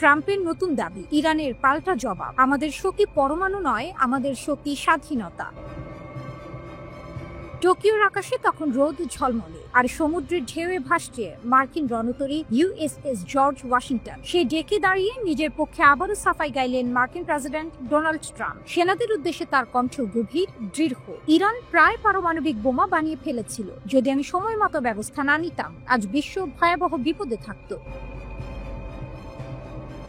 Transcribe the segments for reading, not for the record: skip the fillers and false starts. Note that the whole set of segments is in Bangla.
ট্রাম্পের নতুন দাবি, ইরানের পাল্টা জবাব, আমাদের শক্তি পরমাণু নয়, আমাদের শক্তি স্বাধীনতা। টোকিওর আকাশে তখন রোদ ঝলমলে, আর সমুদ্রের ঢেউয়ে ভাসছে মার্কিন রণতরী ইউএসএস জর্জ ওয়াশিংটন। সে ডেকে দাঁড়িয়ে নিজের পক্ষে আবারও সাফাই গাইলেন মার্কিন প্রেসিডেন্ট ডোনাল্ড ট্রাম্প। সেনাদের উদ্দেশ্যে তার কণ্ঠ গভীর, দৃঢ়। ইরান প্রায় পারমাণবিক বোমা বানিয়ে ফেলেছিল। যদি আমি সময় মতো ব্যবস্থা না নিতাম, আজ বিশ্ব ভয়াবহ বিপদে থাকত।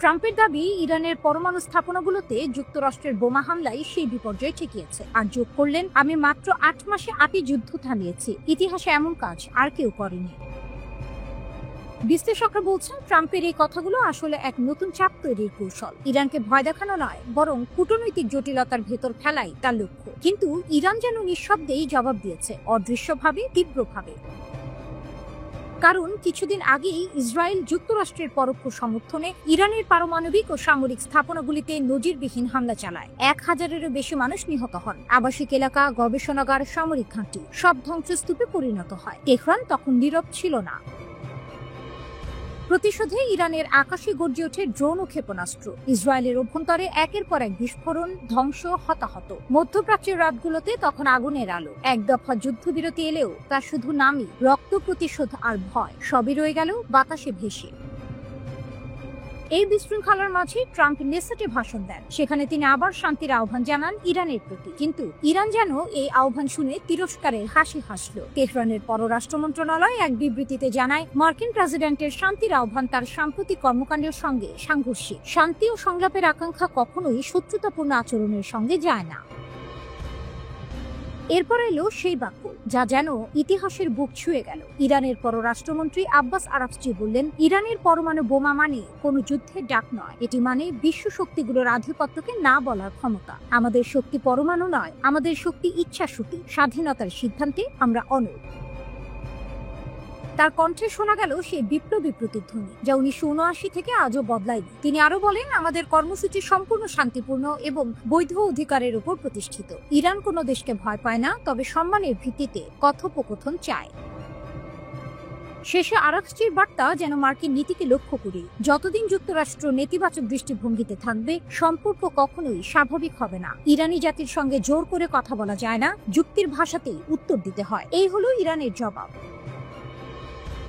ট্রাম্পের দাবি, ইরানের পরমাণু স্থাপনাগুলোতে যুক্তরাষ্ট্রের বোমা হামলাই সেই বিপর্যয় ঠেকিয়েছে। আর যোগ করলেন, আমি মাত্র 8 মাসে 8টি যুদ্ধ থামিয়েছি। ইতিহাসে এমন কাজ আর কেউ করেনি। বিশ্লেষকরা বলছেন, ট্রাম্পের এই কথাগুলো আসলে এক নতুন চাপ তৈরির কৌশল। ইরানকে ভয় দেখানো নয়, বরং কূটনৈতিক জটিলতার ভেতর ফেলাই তার লক্ষ্য। কিন্তু ইরান যেন নিঃশব্দেই জবাব দিয়েছে, অদৃশ্যভাবে, তীব্রভাবে। কারণ কিছুদিন আগেই ইসরায়েল যুক্তরাষ্ট্রের পরোক্ষ সমর্থনে ইরানের পারমাণবিক ও সামরিক স্থাপনাগুলিতে নজিরবিহীন হামলা চালায়। 1000-এরও বেশি মানুষ নিহত হন। আবাসিক এলাকা, গবেষণাগার, সামরিক ঘাঁটি সব ধ্বংসস্তূপে পরিণত হয়। তেহরান তখন নীরব ছিল না। প্রতিশোধে ইরানের আকাশে গর্জে ওঠে ড্রোন ও ক্ষেপণাস্ত্র। ইসরায়েলের অভ্যন্তরে একের পর এক বিস্ফোরণ, ধ্বংস, হতাহত। মধ্যপ্রাচ্যের রাতগুলোতে তখন আগুনের আলো। এক দফা যুদ্ধবিরতি এলেও তা শুধু নামই, রক্ত, প্রতিশোধ আর ভয় সবই রয়ে গেল বাতাসে ভেসে। এই বিশৃঙ্খলার মাঝে ট্রাম্প নেসেটে ভাষণ দেন। সেখানে তিনি আবার শান্তির আহ্বান জানান ইরানের প্রতি। কিন্তু ইরান যেন এই আহ্বান শুনে তিরস্কারের হাসি হাসল। তেহরানের পররাষ্ট্র মন্ত্রণালয় এক বিবৃতিতে জানায়, মার্কিন প্রেসিডেন্টের শান্তির আহ্বান তার সাম্প্রতিক কর্মকাণ্ডের সঙ্গে সাংঘর্ষিক। শান্তি ও সংলাপের আকাঙ্ক্ষা কখনোই শত্রুতাপূর্ণ আচরণের সঙ্গে যায় না। এরপর এলো সেই বাক্য যা যেন ইতিহাসের বুক ছুঁয়ে গেল। ইরানের পররাষ্ট্রমন্ত্রী আব্বাস আরাকচি বললেন, ইরানের পরমাণু বোমা মানে কোনো যুদ্ধের ডাক নয়, এটি মানে বিশ্ব শক্তিগুলোর আধিপত্যকে না বলার ক্ষমতা। আমাদের শক্তি পরমাণু নয়, আমাদের শক্তি ইচ্ছাশক্তি, স্বাধীনতার সিদ্ধান্তে আমরা অনড়। তার কণ্ঠে শোনা গেল সেই বিপ্লবী প্রতিধ্বনি যা 1979 থেকে আজও বদলায়নি। তিনি আরো বলেন, আমাদের কর্মসূচি সম্পূর্ণ শান্তিপূর্ণ এবং বৈধ অধিকারের উপর প্রতিষ্ঠিত। ইরান কোনো দেশকে ভয় পায় না, তবে সম্মানের ভিত্তিতে কথোপকথন চায়। শেষে আরাকচির বার্তা যেন মার্কিন নীতিকে লক্ষ্য করে, যতদিন যুক্তরাষ্ট্র নেতিবাচক দৃষ্টিভঙ্গিতে থাকবে, সম্পর্ক কখনোই স্বাভাবিক হবে না। ইরানি জাতির সঙ্গে জোর করে কথা বলা যায় না, যুক্তির ভাষাতেই উত্তর দিতে হয়। এই হলো ইরানের জবাব।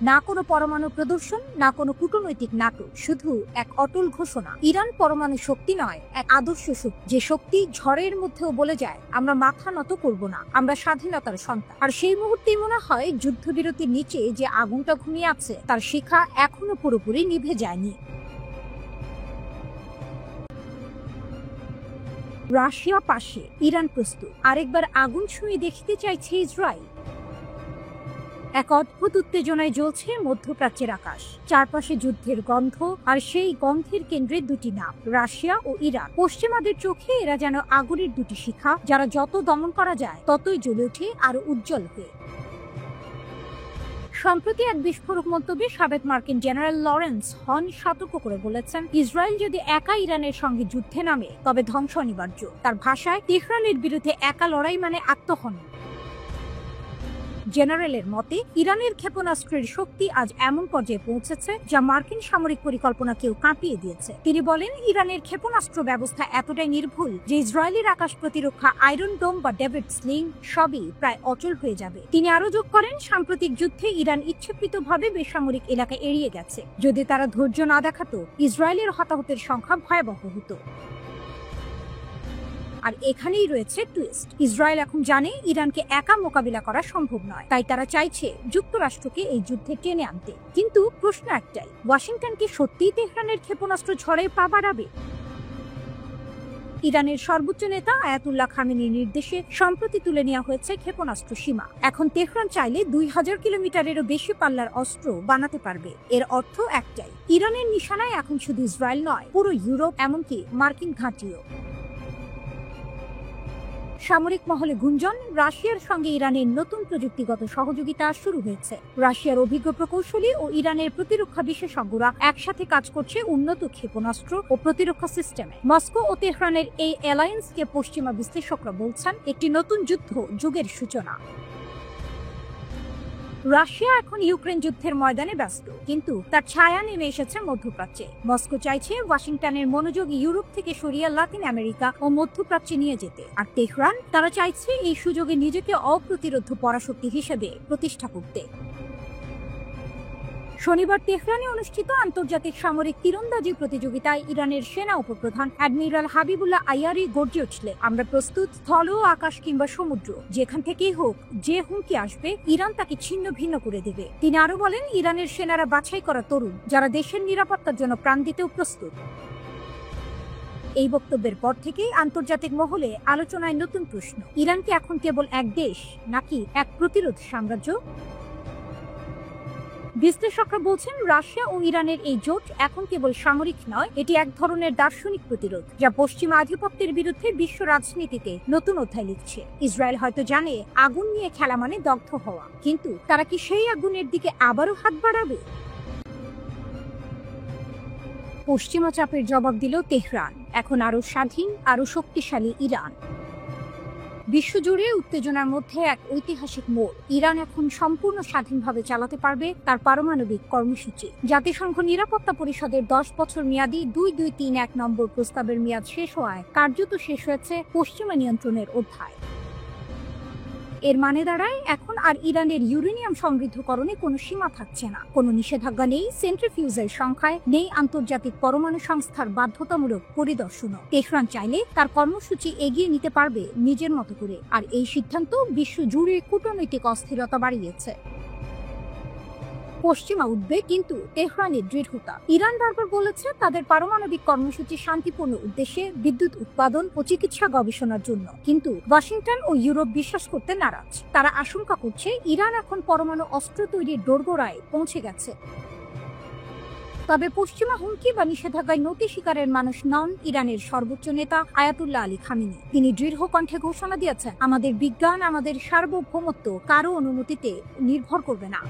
না কোনো পরমাণু প্রদর্শন, না কোনো কূটনৈতিক নাটক, শুধু এক অটল ঘোষণা। ইরান পরমাণু শক্তি নয়, এক আদর্শ শক্তি, যে শক্তি ঝড়ের মধ্যেও বলে যায়, আমরা মাথা নত করব না, আমরা স্বাধীনতার সন্তান। আর সেই মুহূর্তেই মনে হয়, যুদ্ধবিরতির নিচে যে আগুনটা ঘুমিয়ে আছে, তার শিখা এখনো পুরোপুরি নিভে যায়নি। রাশিয়া পাশে, ইরান প্রস্তুত। আরেকবার আগুন ছুঁয়ে দেখতে চাইছে ইসরায়েল। এক অদ্ভুত উত্তেজনায় জ্বলছে মধ্যপ্রাচ্যের আকাশ। চারপাশে যুদ্ধের গন্ধ, আর সেই গন্ধের কেন্দ্রে দুটি নাম, রাশিয়া ও ইরান। পশ্চিমাদের চোখে এরা যেন আগুনের দুটি শিখা, যারা যত দমন করা যায় ততই জ্বলে ওঠে আরো উজ্জ্বল হয়ে। সম্প্রতি এক বিস্ফোরক মন্তব্যে সাবেক মার্কিন জেনারেল লরেন্স হন সতর্ক করে বলেছেন, ইসরায়েল যদি একা ইরানের সঙ্গে যুদ্ধে নামে, তবে ধ্বংস অনিবার্য। তার ভাষায়, তেহরানের বিরুদ্ধে একা লড়াই মানে আত্মহনন। জেনারেলের মতে, ইরানের ক্ষেপণাস্ত্রের শক্তি আজ এমন পর্যায়ে পৌঁছেছে যা মার্কিন সামরিক পরিকল্পনাকেও কাঁপিয়ে দিয়েছে। তিনি বলেন, ইরানের ক্ষেপণাস্ত্র ব্যবস্থা এতটাই নির্ভুল যে ইসরায়েলের আকাশ প্রতিরক্ষা, আয়রন ডোম বা ডেভিড স্লিং সবই প্রায় অচল হয়ে যাবে। তিনি আরো যোগ করেন, সাম্প্রতিক যুদ্ধে ইরান ইচ্ছাকৃতভাবে বেসামরিক এলাকা এড়িয়ে গেছে। যদি তারা ধৈর্য না দেখাতো, ইসরায়েলের হতাহতের সংখ্যা ভয়াবহ হতো। আর এখানেই রয়েছে টুইস্ট। ইসরায়েল এখন জানে ইরানকে একা মোকাবিলা করা সম্ভব নয়, তাই তারা চাইছে যুক্তরাষ্ট্রকে এই যুদ্ধে টেনে আনতে। কিন্তু প্রশ্ন একটাই, ওয়াশিংটন কি সত্যিই তেহরানের ক্ষেপণাস্ত্র ঝড়ে পা বাড়াবে? ইরানের সর্বোচ্চ নেতা আয়াতুল্লাহ খামেনির নির্দেশে সম্প্রতি তুলে নেওয়া হয়েছে ক্ষেপণাস্ত্র সীমা। এখন তেহরান চাইলে 2000 কিলোমিটারেরও বেশি পাল্লার অস্ত্র বানাতে পারবে। এর অর্থ একটাই, ইরানের নিশানায় এখন শুধু ইসরায়েল নয়, পুরো ইউরোপ, এমনকি মার্কিন ঘাঁটিও। সামরিক মহলে গুঞ্জন, রাশিয়ার সঙ্গে ইরানের নতুন প্রযুক্তিগত সহযোগিতা শুরু হয়েছে। রাশিয়ার অভিজ্ঞ প্রকৌশলী ও ইরানের প্রতিরক্ষা বিশেষজ্ঞরা একসাথে কাজ করছে উন্নত ক্ষেপণাস্ত্র ও প্রতিরক্ষা সিস্টেমে। মস্কো ও তেহরানের এই অ্যালায়েন্সকে পশ্চিমা বিশ্লেষকরা বলছেন একটি নতুন যুদ্ধ যুগের সূচনা। রাশিয়া এখন ইউক্রেন যুদ্ধের ময়দানে ব্যস্ত, কিন্তু তার ছায়া নেমে এসেছে মধ্যপ্রাচ্যে। মস্কো চাইছে ওয়াশিংটনের মনোযোগ ইউরোপ থেকে সরিয়ে লাতিন আমেরিকা ও মধ্যপ্রাচ্যে নিয়ে যেতে, আর তেহরান তারা চাইছে এই সুযোগে নিজেকে অপ্রতিরোধ্য পরাশক্তি হিসেবে প্রতিষ্ঠা করতে। শনিবার তেহরানে অনুষ্ঠিত আন্তর্জাতিক সামরিক তীরন্দাজি প্রতিযোগিতায় ইরানের সেনা উপপ্রধান অ্যাডমিরাল হাবিবুল্লাহ আইয়ারি গর্জে উঠলেন, আমরা প্রস্তুত, স্থল, আকাশ কিংবা সমুদ্র, যেখান থেকেই হোক যে হুমকি আসবে ইরান তাকে ছিন্ন ভিন্ন করে দেবে। তিনি আরো বলেন, ইরানের সেনারা বাছাই করা তরুণ, যারা দেশের নিরাপত্তার জন্য প্রাণ দিতেও প্রস্তুত। এই বক্তব্যের পর থেকেই আন্তর্জাতিক মহলে আলোচনায় নতুন প্রশ্ন, ইরান কি এখন কেবল এক দেশ নাকি এক প্রতিরোধ সাম্রাজ্য? বিশ্লেষকরা বলছেন, রাশিয়া ও ইরানের এই জোট এখন কেবল সামরিক নয়, এটি এক ধরনের দার্শনিক প্রতিরোধ, যা পশ্চিমা আধিপত্যের বিরুদ্ধে বিশ্ব রাজনীতিতে নতুন অধ্যায় লিখছে। ইসরায়েল হয়তো জানে আগুন নিয়ে খেলা মানে দগ্ধ হওয়া, কিন্তু তারা কি সেই আগুনের দিকে আবারও হাত বাড়াবে? পশ্চিমা চাপের জবাব দিল তেহরান, এখন আরো স্বাধীন, আরো শক্তিশালী ইরান। বিশ্বজুড়ে উত্তেজনার মধ্যে এক ঐতিহাসিক মোড়, ইরান এখন সম্পূর্ণ স্বাধীনভাবে চালাতে পারবে তার পারমাণবিক কর্মসূচি। জাতিসংঘ নিরাপত্তা পরিষদের 10 বছর মেয়াদী 2231 নম্বর প্রস্তাবের মেয়াদ শেষ হওয়ায় কার্যত শেষ হয়েছে পশ্চিমা নিয়ন্ত্রণের অধ্যায়। এর মানে দাঁড়ায়, এখন আর ইরানের ইউরেনিয়াম সমৃদ্ধকরণে কোনো সীমা থাকছে না, কোনো নিষেধাজ্ঞা নেই সেন্ট্রিফিউজের সংখ্যায়, নেই আন্তর্জাতিক পরমাণু সংস্থার বাধ্যতামূলক পরিদর্শনও। তেহরান চাইলে তার কর্মসূচি এগিয়ে নিতে পারবে নিজের মতো করে, আর এই সিদ্ধান্ত বিশ্ব জুড়ে কূটনৈতিক অস্থিরতা বাড়িয়েছে। পশ্চিমা উদ্বেগ, কিন্তু তেহরানের দৃঢ়তা। ইরান বারবার বলেছে তাদের পারমাণবিক কর্মসূচি শান্তিপূর্ণ উদ্দেশ্যে, বিদ্যুৎ উৎপাদন ও চিকিৎসা গবেষণার জন্য, কিন্তু ওয়াশিংটন ও ইউরোপ বিশ্বাস করতে নারাজ। তারা আশঙ্কা করছে ইরান এখন পরমাণু অস্ত্র তৈরির দোরগোড়ায় পৌঁছে গেছে। তবে পশ্চিমা হুমকি বা নিষেধাজ্ঞায় নতি স্বীকারের মানুষ নন ইরানের সর্বোচ্চ নেতা আয়াতুল্লাহ আলী খামেনি। তিনি দৃঢ় কণ্ঠে ঘোষণা দিয়েছেন, আমাদের বিজ্ঞান, আমাদের সার্বভৌমত্ব কারো অনুমতিতে নির্ভর করবে না।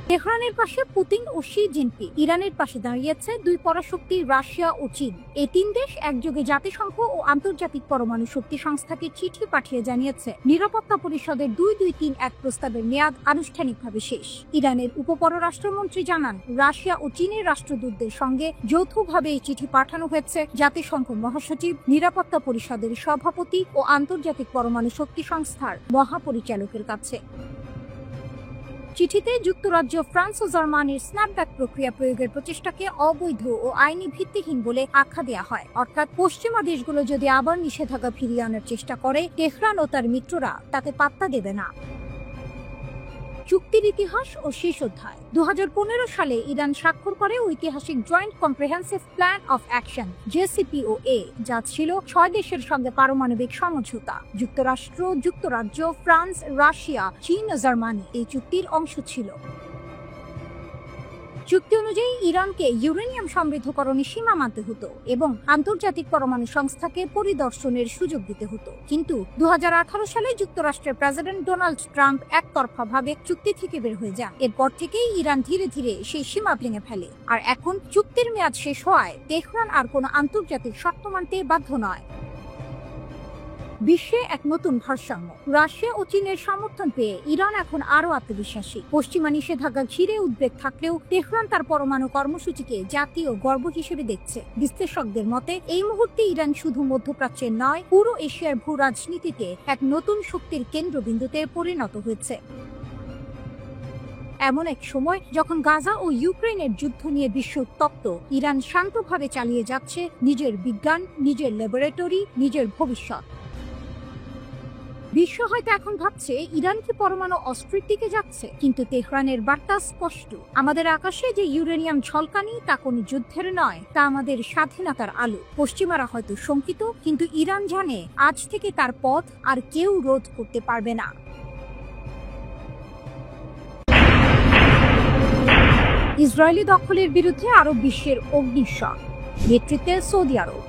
তেহরানের পাশে পুতিন ও শি জিনপিং, ইরানের পাশে দাঁড়িয়েছে দুই পরাশক্তি রাশিয়া ও চীন। এই তিন দেশ একযোগে জাতিসংঘ ও আন্তর্জাতিক পরমাণু শক্তি সংস্থাকে চিঠি পাঠিয়ে জানিয়েছে নিরাপত্তা পরিষদের 2231 প্রস্তাবের মেয়াদ আনুষ্ঠানিকভাবে শেষ। ইরানের উপপররাষ্ট্রমন্ত্রী জানান, রাশিয়া ও চীনের রাষ্ট্রদূতদের সঙ্গে যৌথভাবে এই চিঠি পাঠানো হয়েছে জাতিসংঘ মহাসচিব, নিরাপত্তা পরিষদের সভাপতি ও আন্তর্জাতিক পরমাণু শক্তি সংস্থার মহাপরিচালকের কাছে। চিঠিতে যুক্তরাজ্য, ফ্রান্স ও জার্মানির স্ন্যাপব্যাক প্রক্রিয়া প্রয়োগের প্রচেষ্টাকে অবৈধ ও আইনি ভিত্তিহীন বলে আখ্যা দেওয়া হয়। অর্থাৎ পশ্চিমা দেশগুলো যদি আবার নিষেধাজ্ঞা ফিরিয়ে আনার চেষ্টা করে, তেহরান ও তার মিত্ররা তাতে পাত্তা দেবে না। চুক্তির ইতিহাস ও শেষ অধ্যায়। 2015 সালে ইরান স্বাক্ষর করে ঐতিহাসিক joint comprehensive plan of action JCPOA, যা ছিল 6 দেশের সঙ্গে পারমাণবিক সমঝোতা। যুক্তরাষ্ট্র, যুক্তরাজ্য, ফ্রান্স, রাশিয়া, চীন ও জার্মানি এই চুক্তির অংশ ছিল। চুক্তি অনুযায়ী ইরানকে ইউরেনিয়াম সমৃদ্ধকরণে সীমা মানতে হতো এবং আন্তর্জাতিক পরমাণু সংস্থাকে পরিদর্শনের সুযোগ দিতে হতো। কিন্তু 2018 সালে যুক্তরাষ্ট্রের প্রেসিডেন্ট ডোনাল্ড ট্রাম্প একতরফাভাবে চুক্তি থেকে বের হয়ে যান। এরপর থেকেই ইরান ধীরে ধীরে সেই সীমা ভেঙে ফেলে, আর এখন চুক্তির মেয়াদ শেষ হওয়ায় তেহরান আর কোনো আন্তর্জাতিক শর্ত মানতে বাধ্য নয়। বিশ্বে এক নতুন ভারসাম্য। রাশিয়া ও চীনের সমর্থন পেয়ে ইরান এখন আরো আত্মবিশ্বাসী। পশ্চিমা নিষেধাজ্ঞা ঘিরে উদ্বেগ থাকলেও তেহরান তার পরমাণু কর্মসূচিকে জাতীয় গর্ব হিসেবে দেখছে। বিশ্লেষকদের মতে এই মুহূর্তে ইরান শুধু মধ্যপ্রাচ্যের নয়, পুরো এশিয়ার ভূ রাজনীতিতে এক নতুন শক্তির কেন্দ্রবিন্দুতে পরিণত হয়েছে। এমন এক সময় যখন গাজা ও ইউক্রেনের যুদ্ধ নিয়ে বিশ্ব উত্তপ্ত, ইরান শান্তভাবে চালিয়ে যাচ্ছে নিজের বিজ্ঞান, নিজের ল্যাবরেটরি, নিজের ভবিষ্যৎ। বিশ্ব হয়তো এখন ভাবছে ইরান কি পরমাণু অস্ত্রের দিকে যাচ্ছে, কিন্তু তেহরানের বার্তা স্পষ্ট, আমাদের আকাশে যে ইউরেনিয়াম ঝলকানি তা কোনো যুদ্ধের নয়, তা আমাদের স্বাধীনতার আলো। পশ্চিমারা হয়তো শঙ্কিত, কিন্তু ইরান জানে আজ থেকে তার পথ আর কেউ রোধ করতে পারবে না। ইসরায়েলি দখলের বিরুদ্ধে আরব বিশ্বের অগ্নিশক, নেতৃত্বে সৌদি আরব।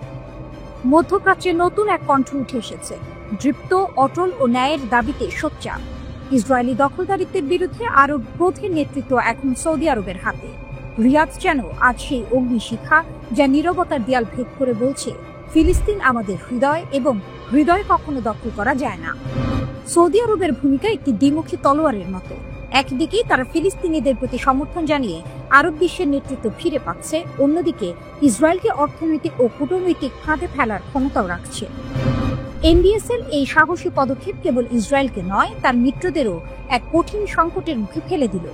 মধ্যপ্রাচ্যে নতুন এক কণ্ঠ উঠে এসেছে, দৃপ্ত, অটল ও ন্যায়ের দাবিতে সোচ্চার। ইসরায়েলি দখলদারিত্বের বিরুদ্ধে আরব ক্রোধের নেতৃত্ব এখন সৌদি আরবের হাতে। রিয়াদ যেন আজ সেই অগ্নিশিখা, যা নীরবতার দেয়াল ভেদ করে বলছে, ফিলিস্তিন আমাদের হৃদয়, এবং হৃদয় কখনো দখল করা যায় না। সৌদি আরবের ভূমিকা একটি দ্বিমুখী তলোয়ারের মতো। একদিকে তারা ফিলিস্তিনিদের প্রতি সমর্থন জানিয়ে আরব বিশ্বের নেতৃত্ব ফিরে পাচ্ছে, অন্যদিকে ইসরায়েলকে অর্থনৈতিক ও কূটনৈতিক ফাঁদে ফেলার ক্ষমতাও রাখছে। এনবিএসের এই সাহসী পদক্ষেপ কেবল ইসরায়েলকে নয়, তার মিত্রদেরও এক কঠিন সংকটের মুখে ফেলে দিল।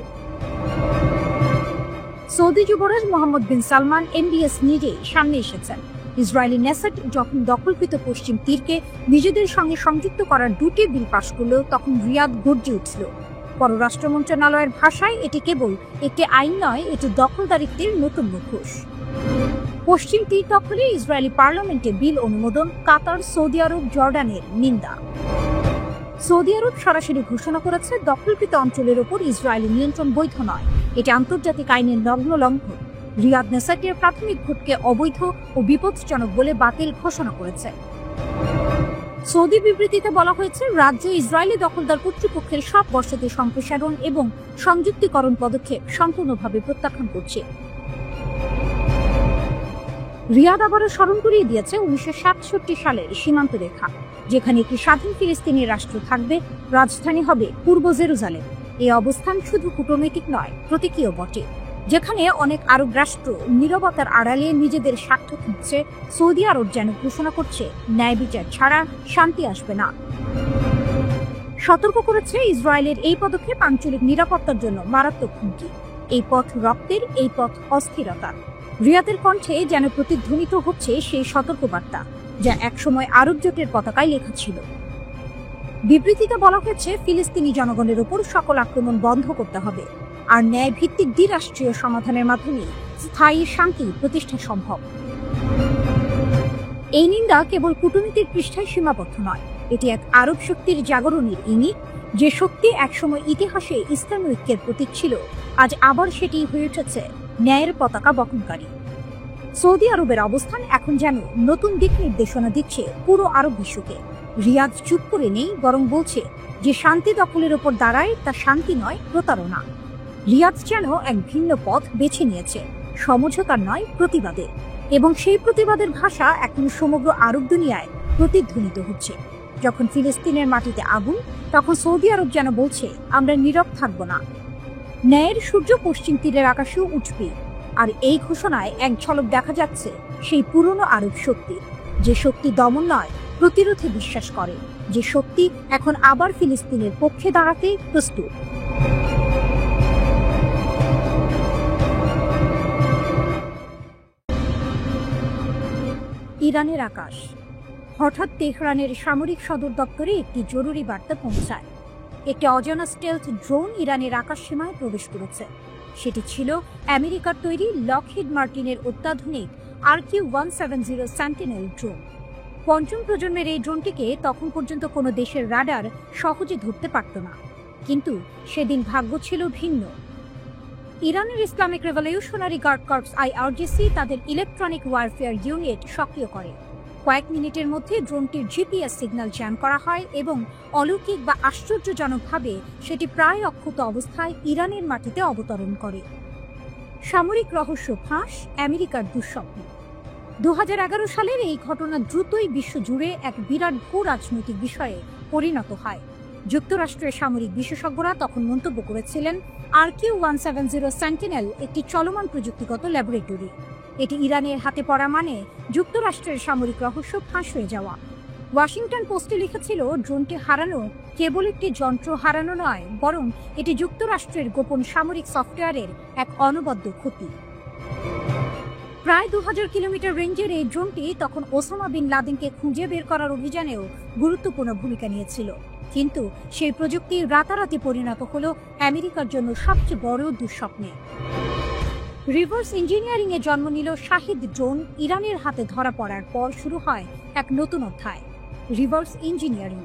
সৌদি যুবরাজ মোহাম্মদ বিন সালমান এমবিএস নিজেই সামনে এসেছেন। ইসরায়েলি নেসাট যখন দখলকৃত পশ্চিম তীরকে নিজেদের সঙ্গে সংযুক্ত করার দুটি বিল পাশ করল, তখন রিয়াদ গর্জে উঠল। পররাষ্ট্র মন্ত্রণালয়ের ভাষায় এটি কেবল একটি আইন নয়, এটি দখলদারিত্বের নতুন মুখোশ। পশ্চিম তীর দখলে ইসরায়েলি পার্লামেন্টে বিল অনুমোদন, কাতার, সৌদি আরব, জর্ডানের নিন্দা। সৌদি আরব সরাসরি ঘোষণা করেছে দখলকৃত অঞ্চলের ওপর ইসরায়েলি নিয়ন্ত্রণ বৈধ নয়, এটি আন্তর্জাতিক আইনের নগ্ন লঙ্ঘন। রিয়াদ নেসাটের প্রাথমিক ভোটকে অবৈধ ও বিপজ্জনক বলে বাতিল ঘোষণা করেছে। সৌদি বিবৃতিতে বলা হয়েছে, রাজ্য ইসরায়েলি দখলদার কর্তৃপক্ষের সব বসতি সম্প্রসারণ এবং সংযুক্তিকরণ পদক্ষেপ সম্পূর্ণভাবে প্রত্যাখ্যান করছে। রিয়াদ আবারও স্মরণ করিয়ে দিয়েছে 1967 সালের সীমান্ত রেখা, যেখানে একটি স্বাধীন ফিলিস্তিনি রাষ্ট্র থাকবে, রাজধানী হবে পূর্ব জেরুজালেম। এই অবস্থান শুধু কূটনৈতিক নয়, প্রতীকীয় বটে। যেখানে অনেক আরব রাষ্ট্র নীরবতার আড়ালে নিজেদের স্বার্থ খুঁজছে, সৌদি আরব যেন ঘোষণা করছে ন্যায় বিচার ছাড়া শান্তি আসবে না। সতর্ক করেছে, ইসরায়েলের এই পদক্ষেপ আঞ্চলিক নিরাপত্তার জন্য মারাত্মক হুমকি। এই পথ রক্তের, এই পথ অস্থিরতার। রিয়াদের কণ্ঠে যেন প্রতিধ্বনিত হচ্ছে সেই সতর্কবার্তা যা একসময় আরব জোটের পতাকায় লেখা ছিল। বিবৃতিতে বলা হয়েছে, ফিলিস্তিনি জনগণের উপর সকল আক্রমণ বন্ধ করতে হবে, আর ন্যায় ভিত্তিক দ্বিরাষ্ট্রীয় সমাধানের মাধ্যমে স্থায়ী শান্তি প্রতিষ্ঠা সম্ভব। এই নিন্দা কেবল কূটনীতির পৃষ্ঠায় সীমাবদ্ধ নয়, এটি এক আরব শক্তির জাগরণের ইঙ্গিত। যে শক্তি একসময় ইতিহাসে ইসলামী ঐক্যের প্রতীক ছিল, আজ আবার সেটি হয়ে উঠেছে ন্যায়ের পতাকা বহনকারী। সৌদি আরবের অবস্থান এখন যেন নতুন দিক নির্দেশনা দিচ্ছে পুরো আরব বিশ্বকে। রিয়াদ চুপ করে নেই, বরং বলছে যে শান্তি দখলের ওপর দাঁড়ায় তা শান্তি নয়, প্রতারণা। রিয়াদ যেন এক ভিন্ন পথ বেছে নিয়েছে, সমঝোতার নয়, প্রতিবাদের। এবং সেই প্রতিবাদের ভাষা এখন সমগ্র আরব দুনিয়ায় প্রতিধ্বনিত হচ্ছে। যখন ফিলিস্তিনের মাটিতে আগুন, তখন সৌদি আরব যেন বলছে, আমরা নীরব থাকব না। ন্যায়ের সূর্য পশ্চিম তীরের আকাশেও উঠবে। আর এই ঘোষণায় এক ঝলক দেখা যাচ্ছে সেই পুরনো আরব শক্তি, যে শক্তি দমন নয়, প্রতিরোধে বিশ্বাস করে, যে শক্তি এখন আবার ফিলিস্তিনের পক্ষে দাঁড়াতে প্রস্তুত। ইরানের আকাশ। হঠাৎ তেহরানের সামরিক সদর দপ্তরে একটি জরুরি বার্তা পৌঁছায়। একটি অজানা স্টেলথ ড্রোন ইরানের আকাশ সীমায় প্রবেশ করেছে। সেটি ছিল আমেরিকার তৈরি লকহিড মার্টিনের অত্যাধুনিক RQ-170 সেন্টিনেল ড্রোন। পঞ্চম প্রজন্মের এই ড্রোনটিকে তখন পর্যন্ত কোনো দেশের রাডার সহজে ধরতে পারত না। কিন্তু সেদিন ভাগ্য ছিল ভিন্ন। ইরানের Islamic revolutionary guard corps IRGC তাদের ইলেকট্রনিক ওয়ারফেয়ার ইউনিট সক্রিয় করে। কয়েক মিনিটের মধ্যে ড্রোনটির জিপিএস সিগন্যাল জ্যাম করা হয় এবং অলৌকিক বা আশ্চর্যজনকভাবে সেটি প্রায় অক্ষত অবস্থায় ইরানের মাটিতে অবতরণ করে। সামরিক রহস্য ফাঁস, আমেরিকার দুঃস্বপ্ন। 2011 সালের এই ঘটনা দ্রুতই বিশ্বজুড়ে এক বিরাট ভূ রাজনৈতিক বিষয়ে পরিণত হয়। যুক্তরাষ্ট্রের সামরিক বিশেষজ্ঞরা তখন মন্তব্য করেছিলেন, RQ-170 সেন্টিনেল একটি চলমান প্রযুক্তিগত ল্যাবরেটরি। এটি ইরানের হাতে পড়া মানে যুক্তরাষ্ট্রের সামরিক রহস্য ফাঁস হয়ে যাওয়া। ওয়াশিংটন পোস্টে লিখেছিল, ড্রোনটি হারানো কেবল একটি যন্ত্র হারানো নয়, বরং এটি যুক্তরাষ্ট্রের গোপন সামরিক সফটওয়্যারের এক অনবদ্য ক্ষতি। প্রায় 2000 কিলোমিটার রেঞ্জের এই ড্রোনটি তখন ওসামা বিন লাদেনকে খুঁজে বের করার অভিযানেও গুরুত্বপূর্ণ ভূমিকা নিয়েছিল। কিন্তু সেই প্রযুক্তি রাতারাতি পরিণত হলো আমেরিকার জন্য সবচেয়ে বড় দুঃস্বপ্নে। রিভার্স ইঞ্জিনিয়ারিং এ জন্ম নিল শাহিদ ড্রোন। ইরানের হাতে ধরা পড়ার পর শুরু হয় এক নতুন অধ্যায়, রিভার্স ইঞ্জিনিয়ারিং।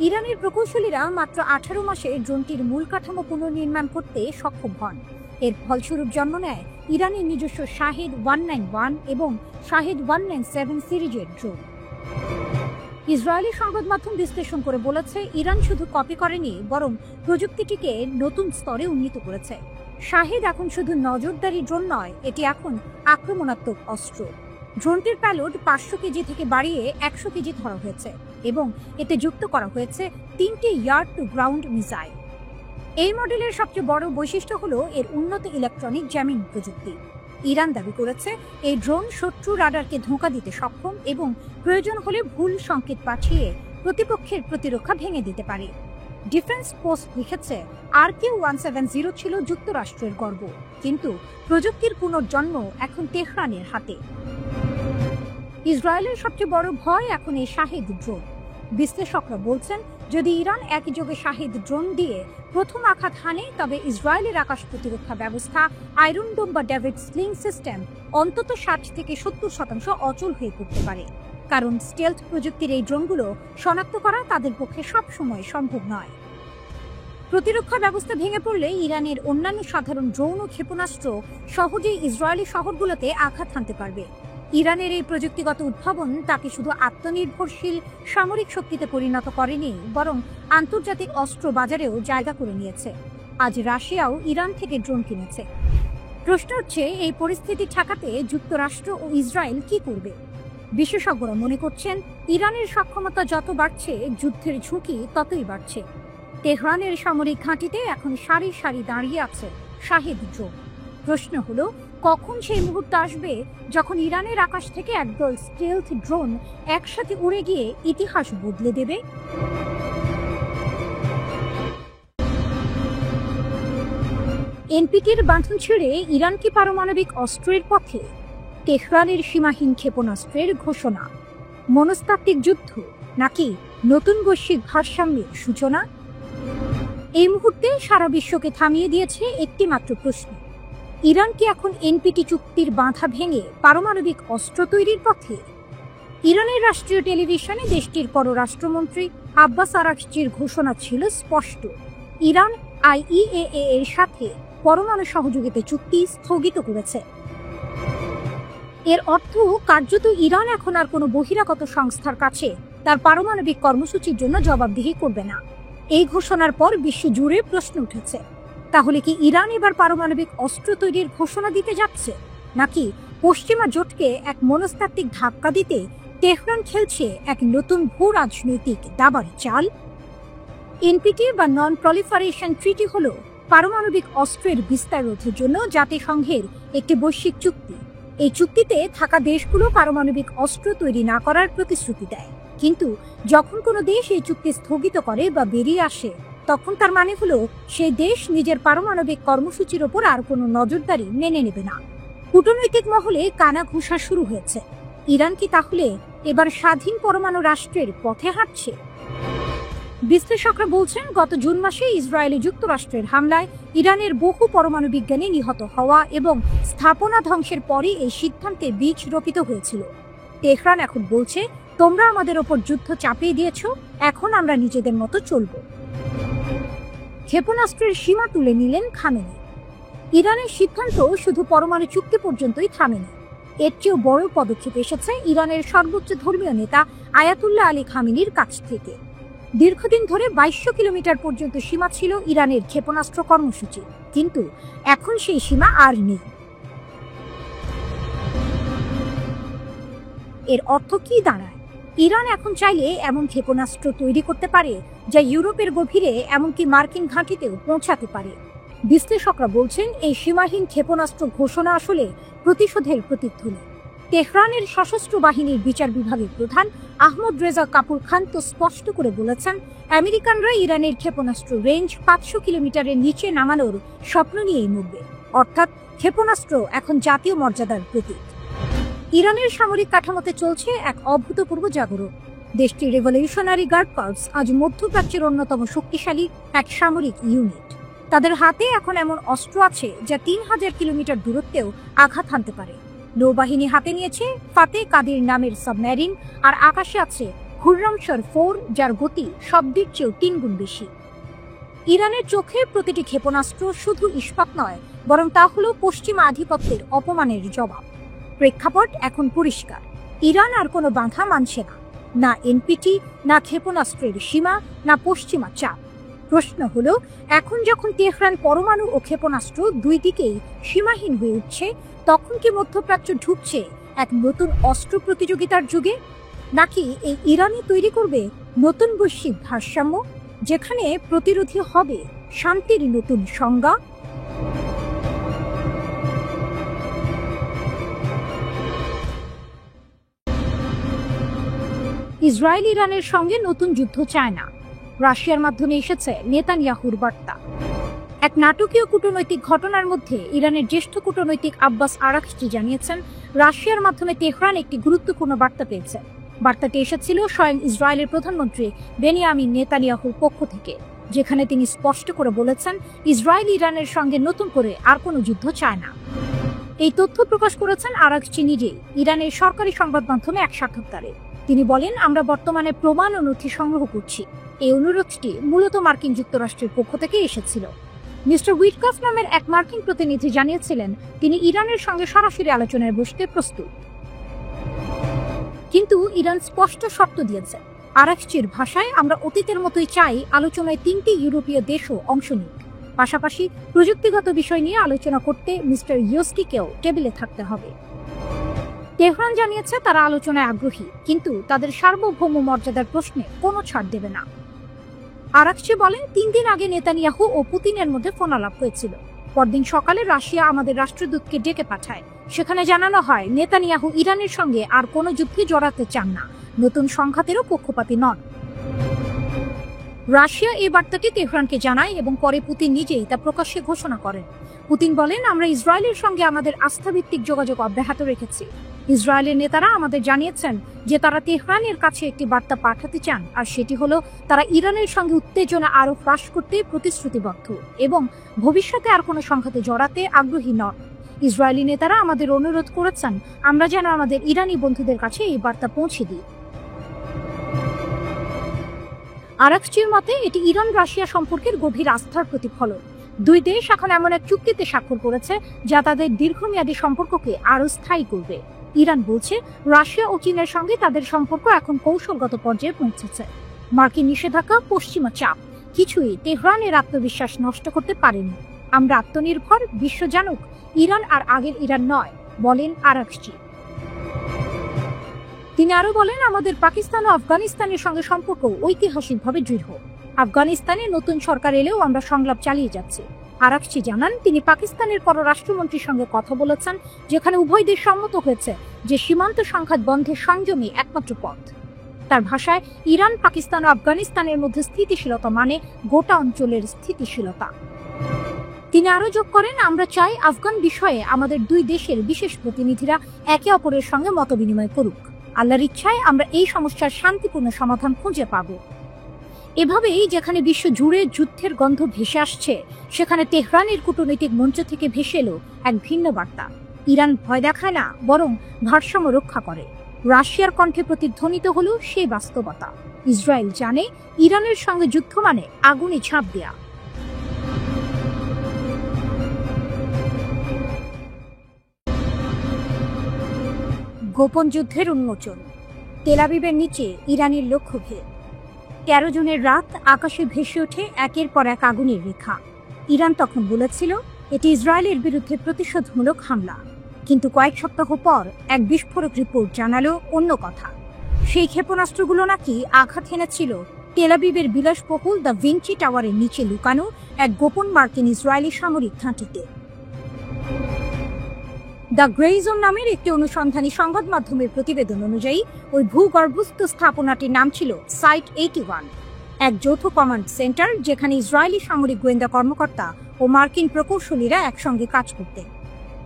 ইরানের প্রকৌশলীরা মাত্র 18 মাসে ড্রোনটির মূল কাঠামো পুনর্নির্মাণ করতে সক্ষম হন। এর ফলস্বরূপ জন্ম নেয় ইরানের নিজস্ব শাহিদ 191 এবং শাহিদ 197 সিরিজের ড্রোন। ইসরায়েলি সংবাদ মাধ্যম বিশ্লেষণ করে বলেছে, ইরান শুধু কপি করেনি, বরং প্রযুক্তিটিকে নতুন স্তরে উন্নীত করেছে। শাহিদ এখন শুধু নজরদারি ড্রোন নয়, এটি এখন আক্রমণাত্মক অস্ত্র। ড্রোনটির প্যালোড 500 কেজি থেকে বাড়িয়ে 100 কেজি ধরা হয়েছে এবং এতে যুক্ত করা হয়েছে 3টি ইয়ার্ড টু গ্রাউন্ড মিসাইল। এই মডেলের সবচেয়ে বড় বৈশিষ্ট্য হলো এর উন্নত ইলেকট্রনিক জ্যামিং প্রযুক্তি। ইরান দাবি করেছে এই ড্রোন শত্রু রাডারকে ধোঁকা দিতে সক্ষম এবং প্রয়োজন হলে ভুল সংকেত পাঠিয়ে প্রতিপক্ষের প্রতিরক্ষা ভেঙে দিতে পারে। ডিফেন্স পোস্ট লিখেছে, RQ-170 ছিল যুক্তরাষ্ট্রের গর্ব, কিন্তু প্রযুক্তির পুনর্জন্ম এখন তেহরানের হাতে। ইসরায়েলের সবচেয়ে বড় ভয় এখন এই শাহেদ ড্রোন। বিশ্লেষকরা বলছেন, যদি ইরান একযোগে শাহেদ ড্রোন দিয়ে প্রথম আঘাত হানে, তবে ইসরায়েলের আকাশ প্রতিরক্ষা ব্যবস্থা আয়রন ডোম বা ডেভিড স্লিং সিস্টেম অন্তত 60 থেকে 70% অচল হয়ে পড়তে পারে। কারণ স্টেলথ প্রযুক্তির এই ড্রোনগুলো শনাক্ত করা তাদের পক্ষে সবসময় সম্ভব নয়। প্রতিরক্ষা ব্যবস্থা ভেঙে পড়লে ইরানের অন্যান্য সাধারণ ড্রোন ও ক্ষেপণাস্ত্র সহজেই ইসরায়েলি শহরগুলোতে আঘাত হানতে পারবে। ইরানের এই প্রযুক্তিগত উদ্ভাবন তাকে শুধু আত্মনির্ভরশীল সামরিক শক্তিতে পরিণত করেনি, বরং আন্তর্জাতিক অস্ত্র বাজারেও জায়গা করে নিয়েছে। আজ রাশিয়াও ইরান থেকে ড্রোন কিনেছে। প্রশ্ন হচ্ছে, এই পরিস্থিতি ঠেকাতে যুক্তরাষ্ট্র ও ইসরায়েল কি করবে? বিশেষজ্ঞরা মনে করছেন, ইরানের সক্ষমতা যত বাড়ছে, যুদ্ধের ঝুঁকি ততই বাড়ছে। তেহরানের সামরিক ঘাঁটিতে এখন সারি সারি দাঁড়িয়ে আছে শাহেদ ড্রোন। প্রশ্ন হলো, কখন সেই মুহূর্ত আসবে যখন ইরানের আকাশ থেকে একদল স্টেলথ ড্রোন একসাথে উড়ে গিয়ে ইতিহাস বদলে দেবে? এনপিটির বাঁধন ছেড়ে ইরান কি পারমাণবিক অস্ত্রের পথে? তেহরানের সীমাহীন ক্ষেপণাস্ত্রের ঘোষণা মনস্তাত্ত্বিক যুদ্ধ, নাকি নতুন বৈশ্বিক ভারসাম্যের সূচনা? এই মুহূর্তে সারা বিশ্বকে থামিয়ে দিয়েছে একটি মাত্র প্রশ্ন, ইরান কি এখন এনপিটি চুক্তির বাঁধা ভেঙে পারমাণবিক অস্ত্র তৈরির পথে? ইরানের রাষ্ট্রীয় টেলিভিশনে দেশটির পররাষ্ট্রমন্ত্রী আব্বাস আরাকচির ঘোষণা ছিল স্পষ্ট, ইরান IAEA এর সাথে পরমাণু সহযোগিতা চুক্তি স্থগিত করেছে। এর অর্থ কার্যত ইরান এখন আর কোনো বহিরাগত সংস্থার কাছে তার পারমাণবিক কর্মসূচির জন্য জবাবদিহি করবে না। এই ঘোষণার পর বিশ্ব জুড়ে প্রশ্ন উঠেছে, তাহলে কি ইরান এবার পারমাণবিক অস্ত্র তৈরির ঘোষণা দিতে যাচ্ছে, নাকি পশ্চিমা জোটকে এক মনস্তাত্ত্বিক ধাক্কা দিতে তেহরান খেলছে এক নতুন ভূ রাজনৈতিক দাবার চাল? এনপিটি বা নন প্রলিফারেশন ট্রিটি হলো পারমাণবিক অস্ত্রের বিস্তার রোধের জন্য জাতিসংঘের একটি বৈশ্বিক চুক্তি। এই চুক্তিতে থাকা দেশগুলো পারমাণবিক অস্ত্র তৈরি না করার প্রতিশ্রুতি দেয়, কিন্তু যখন কোনো দেশ এই চুক্তি স্থগিত করে বা বেরিয়ে আসে, তখন তার মানে হলো সেই দেশ নিজের পারমাণবিক কর্মসূচির ওপর আর কোনো নজরদারি মেনে নেবে না। কূটনৈতিক মহলে কানাঘুষা শুরু হয়েছে, ইরান কি তাহলে এবার স্বাধীন পরমাণু রাষ্ট্রের পথে হাঁটছে? বিশ্লেষকরা বলছেন, গত জুন মাসে ইসরায়েলি যুক্তরাষ্ট্রের হামলায় ইরানের বহু পরমাণু বিজ্ঞানী নিহত হওয়া এবং স্থাপনা ধ্বংসের পরই এই সিদ্ধান্তে বীজ রোপিত হয়েছিল। তেহরান এখন বলছে, তোমরা আমাদের ওপর যুদ্ধ চাপিয়ে দিয়েছ, এখন আমরা নিজেদের মতো চলব। ক্ষেপণাস্ত্রের সীমা তুলে নিলেন খামেনি। ইরানের সিদ্ধান্ত শুধু পরমাণু চুক্তি পর্যন্তই থামেনি, এর চেয়েও বড় পদক্ষেপ এসেছে ইরানের সর্বোচ্চ ধর্মীয় নেতা আয়াতুল্লাহ আলী খামেনির কাছ থেকে। দীর্ঘদিন ধরে 2200 কিলোমিটার পর্যন্ত সীমা ছিল ইরানের ক্ষেপণাস্ত্র কর্মসূচি, কিন্তু এখন সেই সীমা আর নেই। এর অর্থ কি দাঁড়ায়? ইরান এখন চাইলে এমন ক্ষেপণাস্ত্র তৈরি করতে পারে যা ইউরোপের গভীরে, এমনকি মার্কিন ঘাঁটিতেও পৌঁছাতে পারে। বিশ্লেষকরা বলছেন, এই সীমাহীন ক্ষেপণাস্ত্র ঘোষণা আসলে প্রতিশোধের প্রতিধ্বনি। তেহরানের সশস্ত্র বাহিনীর বিচার বিভাগের প্রধান আহমদ রেজা কাপুর খান তো স্পষ্ট করে বলেছেন, আমেরিকানরা ইরানের ক্ষেপণাস্ত্র রেঞ্জ 500 কিলোমিটারের নিচে নামানোর স্বপ্ন নিয়েই মরবে। অর্থাৎ ক্ষেপণাস্ত্র এখন জাতীয় মর্যাদার প্রতীক। ইরানের সামরিক কাঠামোতে চলছে এক অভূতপূর্ব জাগরণ। দেশটির রেভলিউশনারি গার্ড কর্পস আজ মধ্যপ্রাচ্যের অন্যতম শক্তিশালী এক সামরিক ইউনিট। তাদের হাতে এখন এমন অস্ত্র আছে যা 3000 কিলোমিটার দূরত্বেও আঘাত হানতে পারে। নৌবাহিনী হাতে নিয়েছে ফাতে কাদির নামের সাবমেরিন, আর আকাশে আছে খুররমশর 4, যার গতি শব্দের চেয়েও 3 গুণ বেশি। ইরানের চোখে প্রতিটি ক্ষেপণাস্ত্র শুধু ইস্পাত নয়, বরং তা হলো পশ্চিমা আধিপত্যের অপমানের জবাব। প্রেক্ষাপট এখন পরিষ্কার, ইরান আর কোনো বাধা মানছে না, না এনপিটি, না ক্ষেপণাস্ত্রের সীমা, না পশ্চিমা চাপ। প্রশ্ন হলো, এখন যখন তেহরান পরমাণু ও ক্ষেপণাস্ত্র দুই দিকেই সীমাহীন হয়ে উঠছে, তখন কি মধ্যপ্রাচ্য ঢুকছে এক নতুন অস্ত্র প্রতিযোগিতার যুগে, নাকি এই ইরানই তৈরি করবে নতুন বৈশ্বিক ভারসাম্য, যেখানে প্রতিরোধী হবে শান্তির নতুন সংজ্ঞা? ইসরায়েল ইরানের সঙ্গে নতুন যুদ্ধ চায় না, রাশিয়ার মাধ্যমে এসেছে নেতানিয়াহুর বার্তা। এক নাটকীয় কূটনৈতিক ঘটনার মধ্যে ইরানের জ্যেষ্ঠ কূটনৈতিক আব্বাস আরাকচি জানিয়েছেন, রাশিয়ার মাধ্যমে তেহরান একটি গুরুত্বপূর্ণ বার্তা পেয়েছে। বার্তাটি এসেছিল স্বয়ং ইসরায়েলের প্রধানমন্ত্রী বেনিয়ামিন নেতানিয়াহুর পক্ষ থেকে, যেখানে তিনি স্পষ্ট করে বলেছেন, ইসরায়েল ইরানের সঙ্গে নতুন করে আর কোনো যুদ্ধ চায় না। এই তথ্য প্রকাশ করেছেন আরাকচি নিজেই ইরানের সরকারি সংবাদ মাধ্যমে এক সাক্ষাৎকারে। তিনি বলেন, আমরা বর্তমানে প্রমাণ ও নথি সংগ্রহ করছি। এই অনুরোধটি মূলত মার্কিন যুক্তরাষ্ট্রের পক্ষ থেকে এসেছিল। মিস্টার উইটকফ নামের এক মার্কিন প্রতিনিধি জানিয়েছিলেন, তিনি ইরানের সঙ্গে সরাসরি আলোচনায় বসতে প্রস্তুত। কিন্তু ইরান স্পষ্ট শর্ত দিয়েছে। আরাকচির ভাষায়, আমরা অতীতের মতোই চাই আলোচনায় 3টি ইউরোপীয় দেশও অংশ নিক। পাশাপাশি প্রযুক্তিগত বিষয় নিয়ে আলোচনা করতে মিস্টার ইয়োস্কিকেও টেবিলে থাকতে হবে। তেহরান জানিয়েছে তারা আলোচনায় আগ্রহী, কিন্তু তাদের সার্বভৌম মর্যাদার প্রশ্নে কোনো ছাড় দেবে না। আরাকচি বলেন, 3 দিন আগে নেতানিয়াহু ও পুতিনের মধ্যে ফোনালাপ হয়েছিল। পরদিন সকালে রাশিয়া আমাদের রাষ্ট্রদূতকে ডেকে পাঠায়। সেখানে জানানো হয়, নেতানিয়াহু ইরানের সঙ্গে আর কোনো যুদ্ধে জড়াতে চান না, নতুন সংঘাতেরও পক্ষপাতী নন। রাশিয়া এই বার্তাটি তেহরানকে জানায় এবং পরে পুতিন নিজেই তা প্রকাশ্যে ঘোষণা করেন। পুতিন বলেন, আমরা ইসরায়েলের সঙ্গে আমাদের আস্থাভিত্তিক যোগাযোগ অব্যাহত রেখেছি। ইসরায়েলের নেতারা আমাদের জানিয়েছেন যে তারা তেহরানের কাছে একটি বার্তা পাঠাতে চান, আর সেটি হলো তারা ইরানের সঙ্গে উত্তেজনা আরো হ্রাস করতে প্রতিশ্রুতিবদ্ধ এবং ভবিষ্যতে আর কোনো সংঘাতে জড়াতে আগ্রহী নন। ইসরায়েলি নেতারা আমাদের অনুরোধ করেছেন আমরা যেন আমাদের ইরানি বন্ধুদের কাছে এই বার্তা পৌঁছে দিই। আরাকচির মতে, এটি ইরান রাশিয়া সম্পর্কের গভীর আস্থার প্রতিফলন। দুই দেশ এখন এমন এক চুক্তিতে স্বাক্ষর করেছে যা তাদের দীর্ঘমেয়াদী সম্পর্ককে আরো স্থায়ী করবে। ইরান বলছে, রাশিয়া ও চীনের সঙ্গে তাদের সম্পর্ক এখন কৌশলগত পর্যায়ে পৌঁছেছে। মার্কিন নিষেধাজ্ঞা, পশ্চিমা চাপ কিছুই তেহরানের আত্মবিশ্বাস নষ্ট করতে পারেনি। আমরা আত্মনির্ভর, বিশ্ব জানুক ইরান আর আগের ইরান নয়, বলেন আরাকচি। তিনি আরো বলেন, আমাদের পাকিস্তান ও আফগানিস্তানের সঙ্গে সম্পর্ক ঐতিহাসিকভাবে দৃঢ়। আফগানিস্তানে নতুন সরকার এলেও আমরা সংলাপ চালিয়ে যাচ্ছি। আরাকচি জানান, তিনি পাকিস্তানের পররাষ্ট্রমন্ত্রীর সঙ্গে কথা বলেছেন, যেখানে উভয় দেশ সম্মত হয়েছে যে সীমান্ত সংঘাত বন্ধের সংযমই একমাত্র পথ। তার ভাষায়, ইরান, পাকিস্তান ও আফগানিস্তানের মধ্যে স্থিতিশীলতা মানে গোটা অঞ্চলের স্থিতিশীলতা। তিনি আরো যোগ করেন, আমরা চাই আফগান বিষয়ে আমাদের দুই দেশের বিশেষ প্রতিনিধিরা একে অপরের সঙ্গে মতবিনিময় করুক। আল্লাহর ইচ্ছায় আমরা এই সমস্যার শান্তিপূর্ণ সমাধান খুঁজে পাব। এভাবেই যেখানে বিশ্ব জুড়ে যুদ্ধের গন্ধ ভেসে আসছে, সেখানে তেহরানের কূটনৈতিক মঞ্চ থেকে ভেসে এলো এক ভিন্ন বার্তা। ইরান ভয় দেখায় না, বরং ভারসাম্য রক্ষা করে। রাশিয়ার কণ্ঠে প্রতিধ্বনিত হলো সেই বাস্তবতা। ইসরায়েল জানে, ইরানের সঙ্গে যুদ্ধ মানে আগুনে ঝাঁপ দেয়া। গোপন যুদ্ধের উন্মোচন। তেল আবিবের নিচে ইরানের লক্ষ্যভেদ। 13 জুনের রাত আকাশে ভেসে ওঠে একের পর এক আগুনের রেখা। ইরান তখন বলেছিল এটি ইসরায়েলের বিরুদ্ধে প্রতিশোধমূলক হামলা, কিন্তু কয়েক সপ্তাহ পর এক বিস্ফোরক রিপোর্ট জানালো অন্য কথা। সেই ক্ষেপণাস্ত্রগুলো নাকি আঘাত হেনেছিল তেল আবিবের বিলাসবহুল দ্য ভিঞ্চি টাওয়ারের নিচে লুকানো এক গোপন মার্কিন ইসরায়েলি সামরিক ঘাঁটিতে। দ্য গ্রে জোন নামের একটি অনুসন্ধানী সংবাদ মাধ্যমের প্রতিবেদন অনুযায়ী ওই ভূগর্ভস্থ স্থাপনাটির নাম ছিল সাইট 81, এক যৌথ কমান্ড সেন্টার যেখানে ইসরায়েলি সামরিক গোয়েন্দা কর্মকর্তা ও মার্কিন প্রকৌশলীরা একসঙ্গে কাজ করতেন।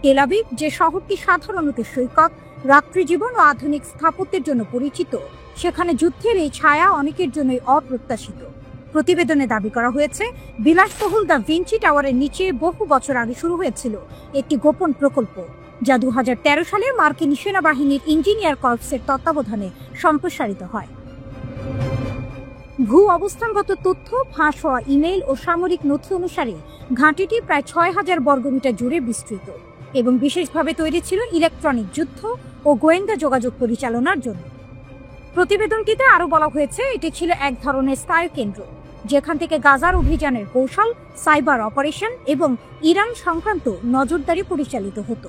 তেল আবিব, যে শহরটি সাধারণত সৈকত, রাত্রিজীবন ও আধুনিক স্থাপত্যের জন্য পরিচিত, সেখানে যুদ্ধের এই ছায়া অনেকের জন্যই অপ্রত্যাশিত। প্রতিবেদনে দাবি করা হয়েছে, বিলাসবহুল দ্য ভিঞ্চি টাওয়ারের নিচে বহু বছর আগে শুরু হয়েছিল একটি গোপন প্রকল্প, যা 2013 সালে মার্কিন সেনাবাহিনীর ইঞ্জিনিয়ার কর্পসের তত্ত্বাবধানে সম্প্রসারিত হয়। ভূ অবস্থানগত তথ্য, ফাঁস হওয়া ইমেইল ও সামরিক নথি অনুসারে ঘাঁটিটি প্রায় 6000 বর্গমিটার জুড়ে বিস্তৃত এবং বিশেষভাবে তৈরি ছিল ইলেকট্রনিক যুদ্ধ ও গোয়েন্দা যোগাযোগ পরিচালনার জন্য। প্রতিবেদনটিতে আরো বলা হয়েছে, এটি ছিল এক ধরনের স্থায়ী কেন্দ্র যেখান থেকে গাজার অভিযানের কৌশল, সাইবার অপারেশন এবং ইরান সংক্রান্ত নজরদারি পরিচালিত হতো।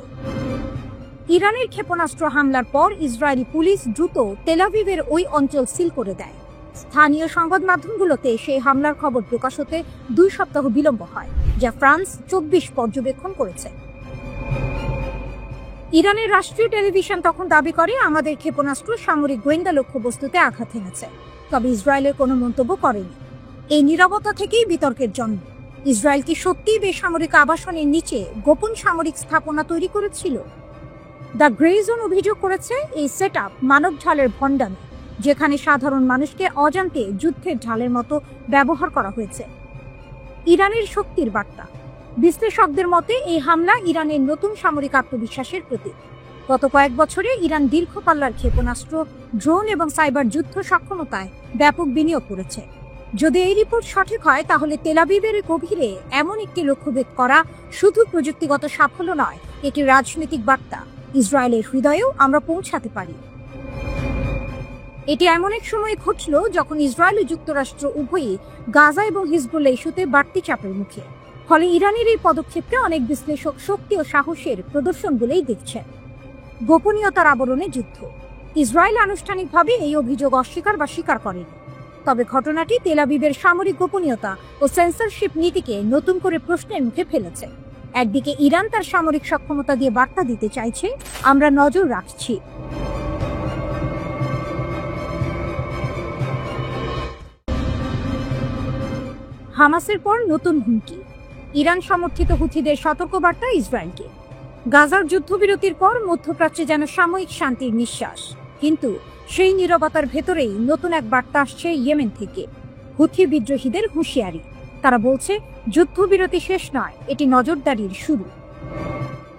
ইরানের ক্ষেপণাস্ত্র হামলার পর ইসরায়েলি পুলিশ দ্রুত তেল আভিভের ওই অঞ্চল সিল করে দেয়। স্থানীয় সংবাদ মাধ্যমগুলোতে সেই হামলার খবর প্রকাশ হতে 2 সপ্তাহ বিলম্ব হয়, যা ফ্রান্স 24 পর্যবেক্ষণ করেছে। ইরানের রাষ্ট্রীয় টেলিভিশন তখন দাবি করে, আমাদের ক্ষেপণাস্ত্র সামরিক গোয়েন্দা লক্ষ্যবস্তুতে আঘাত হেনেছে। তবে ইসরায়েলের কোনো মন্তব্য করেনি। এই নীরবতা থেকেই বিতর্কের জন্ম। ইসরায়েল কি সত্যিই বেসামরিক আবাসনের নিচে গোপন সামরিক স্থাপনা তৈরি করেছিল? দ্য গ্রে জোন অভিযোগ করেছে, এই সেটআপ মানব ঢালের ভণ্ডামি, যেখানে সাধারণ মানুষকে অজান্তে যুদ্ধের ঢালের মতো ব্যবহার করা হয়েছে। ইরানের শক্তির বার্তা। বিশ্লেষকদের মতে এই হামলা ইরানের নতুন সামরিক আত্মবিশ্বাসের প্রতীক। গত কয়েক বছরে ইরান দীর্ঘ পাল্লার ক্ষেপণাস্ত্র, ড্রোন এবং সাইবার যুদ্ধ সক্ষমতায় ব্যাপক বিনিয়োগ করেছে। যদি এই রিপোর্ট সঠিক হয়, তাহলে তেল আভিভের গভীরে এমন একটি লক্ষ্যভেদ করা শুধু প্রযুক্তিগত সাফল্য নয়, এটি রাজনৈতিক বার্তা। ইসরায়েলের হৃদয়েও আমরা পৌঁছাতে পারি। এটি এমন এক সময় ঘটল যখন ইসরায়েল ও যুক্তরাষ্ট্র উভয়ই গাজা এবং হিজবুল্লাহ ইস্যুতে বাড়তি চাপের মুখে। ফলে ইরানের এই পদক্ষেপকে অনেক বিশ্লেষক শক্তি ও সাহসের প্রদর্শন বলেই দেখছেন। গোপনীয়তার আবরণে যুদ্ধ। ইসরায়েল আনুষ্ঠানিকভাবে এই অভিযোগ অস্বীকার বা স্বীকার করেনি। তবে ঘটনাটি তেল আভিভের সামরিক গোপনীয়তা ও সেন্সরশিপ নীতিকে নতুন করে প্রশ্নের মুখে ফেলেছে। একদিকে ইরান তার সামরিক সক্ষমতা দিয়ে বার্তা দিতে চাইছে, আমরা নজর রাখছি। হামাসের পর নতুন হুমকি। ইরান সমর্থিত হুথিদের সতর্কবার্তা ইসরায়েলকে। গাজার যুদ্ধবিরতির পর মধ্যপ্রাচ্যে যেন সাময়িক শান্তির নিঃশ্বাস, কিন্তু সেই নীরবতার ভেতরেই নতুন এক বার্তা আসছে ইয়েমেন থেকে। হুথি বিদ্রোহীদের হুঁশিয়ারি। তারা বলছে, যুদ্ধবিরতি শেষ নয়, এটি নজরদারির শুরু।